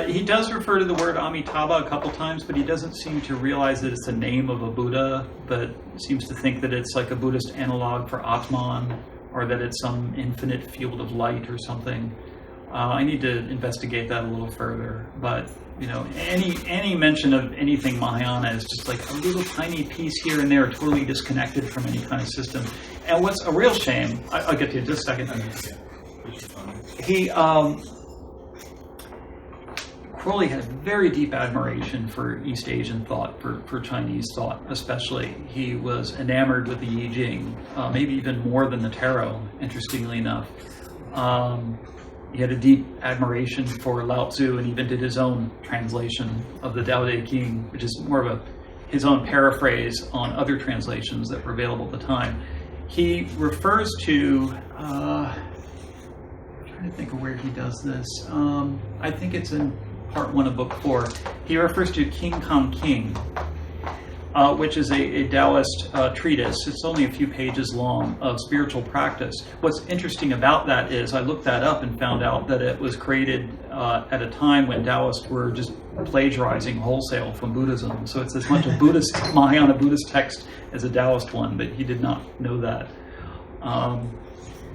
he does refer to the word Amitabha a couple times, but he doesn't seem to realize that it's the name of a Buddha, but seems to think that it's like a Buddhist analog for Atman, or that it's some infinite field of light or something. I need to investigate that a little further, but any mention of anything Mahayana is just like a little tiny piece here and there, totally disconnected from any kind of system. And what's a real shame, I'll get to you in just a second. Crowley had a very deep admiration for East Asian thought, for Chinese thought especially. He was enamored with the I Ching, maybe even more than the tarot, interestingly enough. He had a deep admiration for Lao Tzu, and even did his own translation of the Tao Te Ching, which is more of his own paraphrase on other translations that were available at the time. He refers to, I'm trying to think of where he does this. I think it's in part 1 of book 4. He refers to King Kam King, which is a Taoist treatise. It's only a few pages long of spiritual practice. What's interesting about that is I looked that up and found out that it was created at a time when Taoists were just plagiarizing wholesale from Buddhism. So it's as much a Buddhist, Mahayana Buddhist text as a Taoist one, but he did not know that.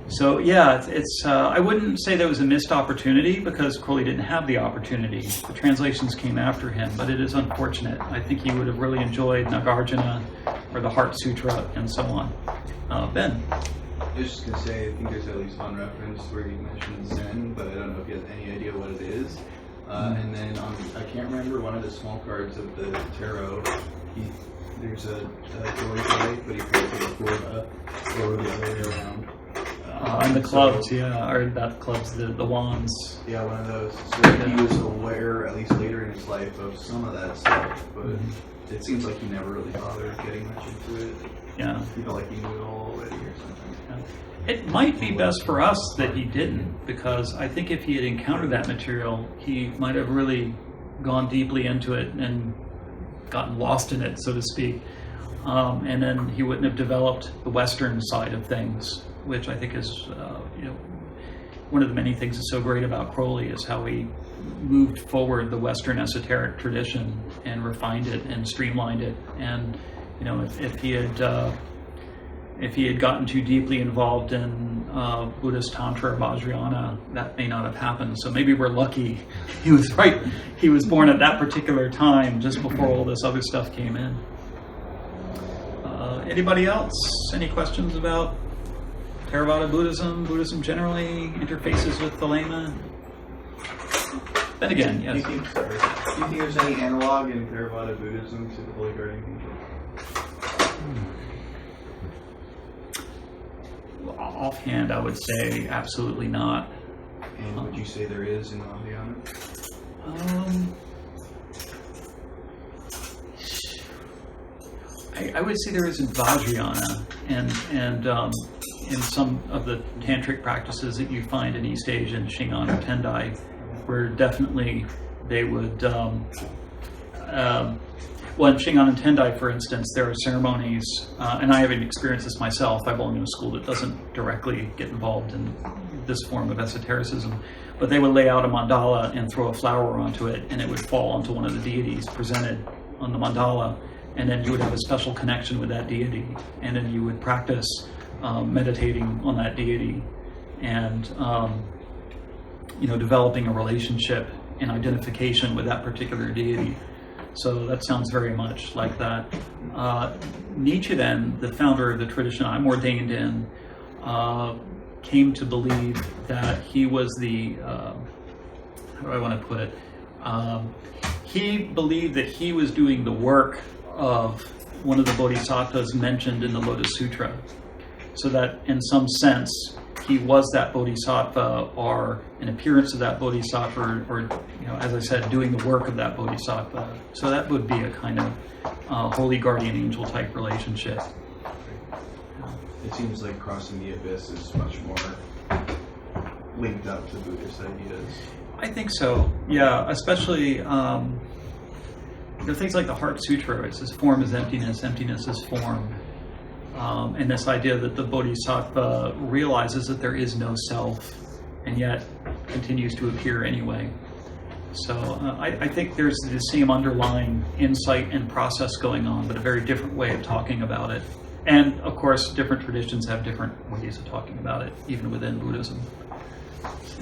It's I wouldn't say there was a missed opportunity because Crowley didn't have the opportunity. The translations came after him, but it is unfortunate. I think he would have really enjoyed Nagarjuna or the Heart Sutra and so on. Ben? I was just going to say, I think there's at least one reference where he mentions Zen, but I don't know if he has any idea what it is. And then I can't remember one of the small cards of the tarot. There's a joy, but he calls it a Florida, or the other way around. And the clubs, yeah, or not clubs, the wands. Yeah, one of those. So he was aware, at least later in his life, of some of that stuff, but it seems like he never really bothered getting much into it. Yeah. He felt like he knew it all already or something. It might be best for us that he didn't, because I think if he had encountered that material, he might have really gone deeply into it and gotten lost in it, so to speak. And then he wouldn't have developed the Western side of things, which I think is, one of the many things that's so great about Crowley is how he moved forward the Western esoteric tradition and refined it and streamlined it. And if he had gotten too deeply involved in Buddhist Tantra or Vajrayana, that may not have happened. So maybe we're lucky he was right. He was born at that particular time, just before all this other stuff came in. Anybody else? Any questions about Theravada Buddhism, Buddhism generally, interfaces with Thelema? Then again, yes. Do you think there's any analog in Theravada Buddhism to the Holy Guardian Angel? Offhand, I would say absolutely not. And would you say there is in Mahayana? I would say there is in Vajrayana and in some of the tantric practices that you find in East Asia and Shingon or Tendai, where definitely they would. Well, in Shingon and Tendai, for instance, there are ceremonies, and I haven't experienced this myself. I belong to a school that doesn't directly get involved in this form of esotericism, but they would lay out a mandala and throw a flower onto it, and it would fall onto one of the deities presented on the mandala, and then you would have a special connection with that deity, and then you would practice meditating on that deity and developing a relationship and identification with that particular deity. So that sounds very much like that. Nichiren, the founder of the tradition I'm ordained in, came to believe that he was the, how do I want to put it? He believed that he was doing the work of one of the bodhisattvas mentioned in the Lotus Sutra. So that in some sense, he was that bodhisattva or an appearance of that bodhisattva or as I said, doing the work of that bodhisattva. So that would be a kind of holy guardian angel type relationship. It seems like crossing the abyss is much more linked up to Buddhist ideas. I think so, yeah, especially things like the Heart Sutra. It says form is emptiness, emptiness is form. And this idea that the bodhisattva realizes that there is no self and yet continues to appear anyway. So I think there's the same underlying insight and process going on, but a very different way of talking about it. And of course, different traditions have different ways of talking about it, even within Buddhism. So,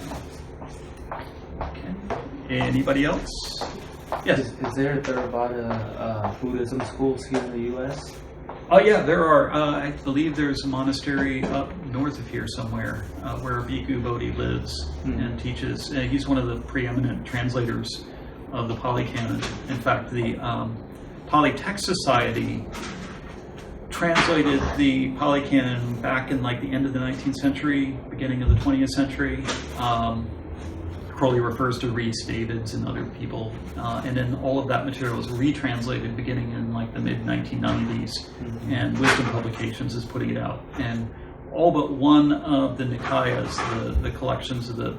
okay. Anybody else? Yes. Is there Theravada Buddhism schools here in the U.S.? Oh yeah, there are. I believe there's a monastery up north of here somewhere where Bhikkhu Bodhi lives and teaches. He's one of the preeminent translators of the Pali Canon. In fact, the Pali Text Society translated the Pali Canon back in like the end of the 19th century, beginning of the 20th century. Crowley refers to Rhys Davids and other people, and then all of that material was retranslated beginning in like the mid-1990s, and Wisdom Publications is putting it out. And all but one of the Nikayas, the collections of the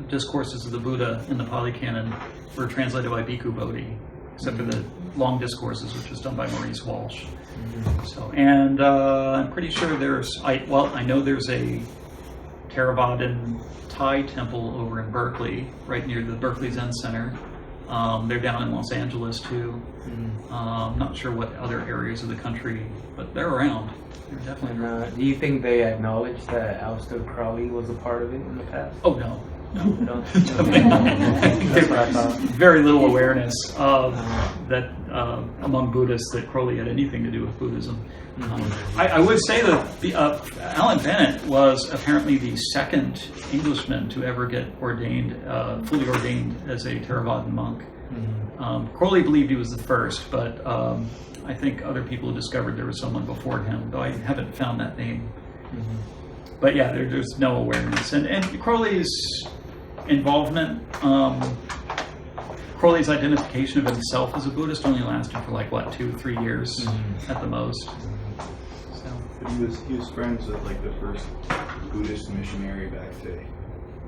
discourses of the Buddha in the Pali Canon, were translated by Bhikkhu Bodhi, except for the long discourses, which was done by Maurice Walsh. So, and I'm pretty sure I know there's a Theravadan Thai temple over in Berkeley, right near the Berkeley Zen Center. They're down in Los Angeles too. I'm not sure what other areas of the country, but they're around. They're definitely around. And do you think they acknowledge that Aleister Crowley was a part of it in the past? Oh no. No. That's what I thought. Very little awareness of that among Buddhists that Crowley had anything to do with Buddhism. I would say that Alan Bennett was apparently the second Englishman to ever get ordained, fully ordained as a Theravadan monk. Crowley believed he was the first, but I think other people discovered there was someone before him, though I haven't found that name. but yeah, there's no awareness. And Crowley's involvement, Crowley's identification of himself as a Buddhist only lasted for like, what, 2 or 3 years at the most. So. But he was friends with like the first Buddhist missionary back to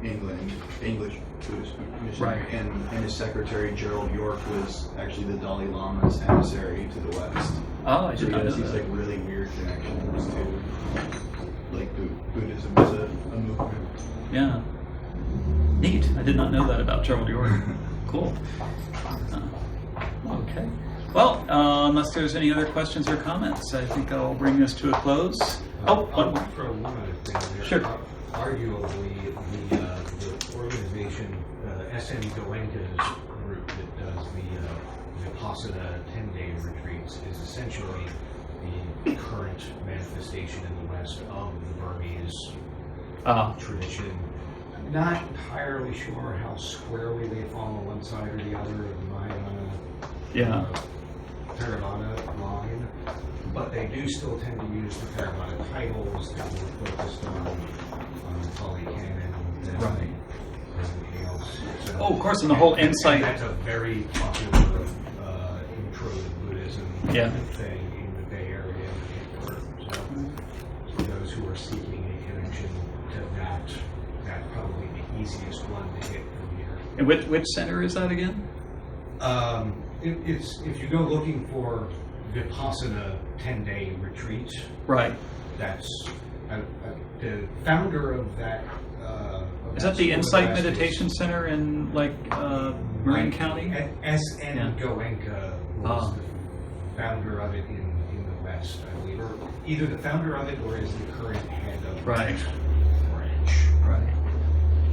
England, English Buddhist missionary, Right. and his secretary Gerald York was actually the Dalai Lama's emissary to the West. Oh, I So did he not know has these that. like really weird connections to like Buddhism as a movement. Yeah. Neat. I did not know that about Gerald York. Cool. Okay. Well, unless there's any other questions or comments, I think I'll bring this to a close. Oh, one more. For one other thing there. Sure. Arguably, the organization, SM Goenka's group that does the Vipassana 10-day retreats is essentially the current manifestation in the West of the Burmese tradition. Not entirely sure how squarely they fall on one side or the other of the Mahayana Theravada line, but they do still tend to use the Theravada titles that were focused on Pali Canon and Right. everything else. So, Oh, of course, and the whole insight. and that's a very popular intro to Buddhism Yeah. thing in the Bay Area in particular. So for those who are seeking a connection to that's probably the easiest one to hit from here. And which center is that again? It's if you go looking for Vipassana 10-day retreat, Right. that's the founder of that. Is that the school Insight of Meditation Center in like Marin County? S.N. Yeah. Goenka was the founder of it in the West, I believe, or either the founder of it or is the current head of Right. that branch. Right.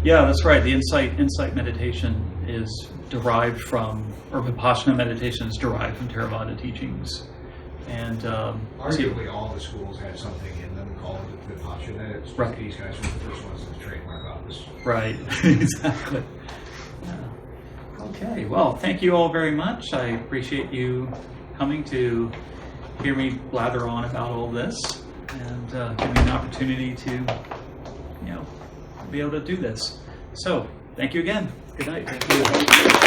Yeah, that's right. The insight meditation is derived from, or Vipassana meditation is derived from Theravada teachings. And Arguably, all the schools have something in them called Vipassana. It's just Right. these guys were the first ones to trademark office. right, exactly. Yeah. Okay. Well, thank you all very much. I appreciate you coming to hear me blather on about all this and give me an opportunity to, be able to do this. So, thank you again. Good night. Thank you.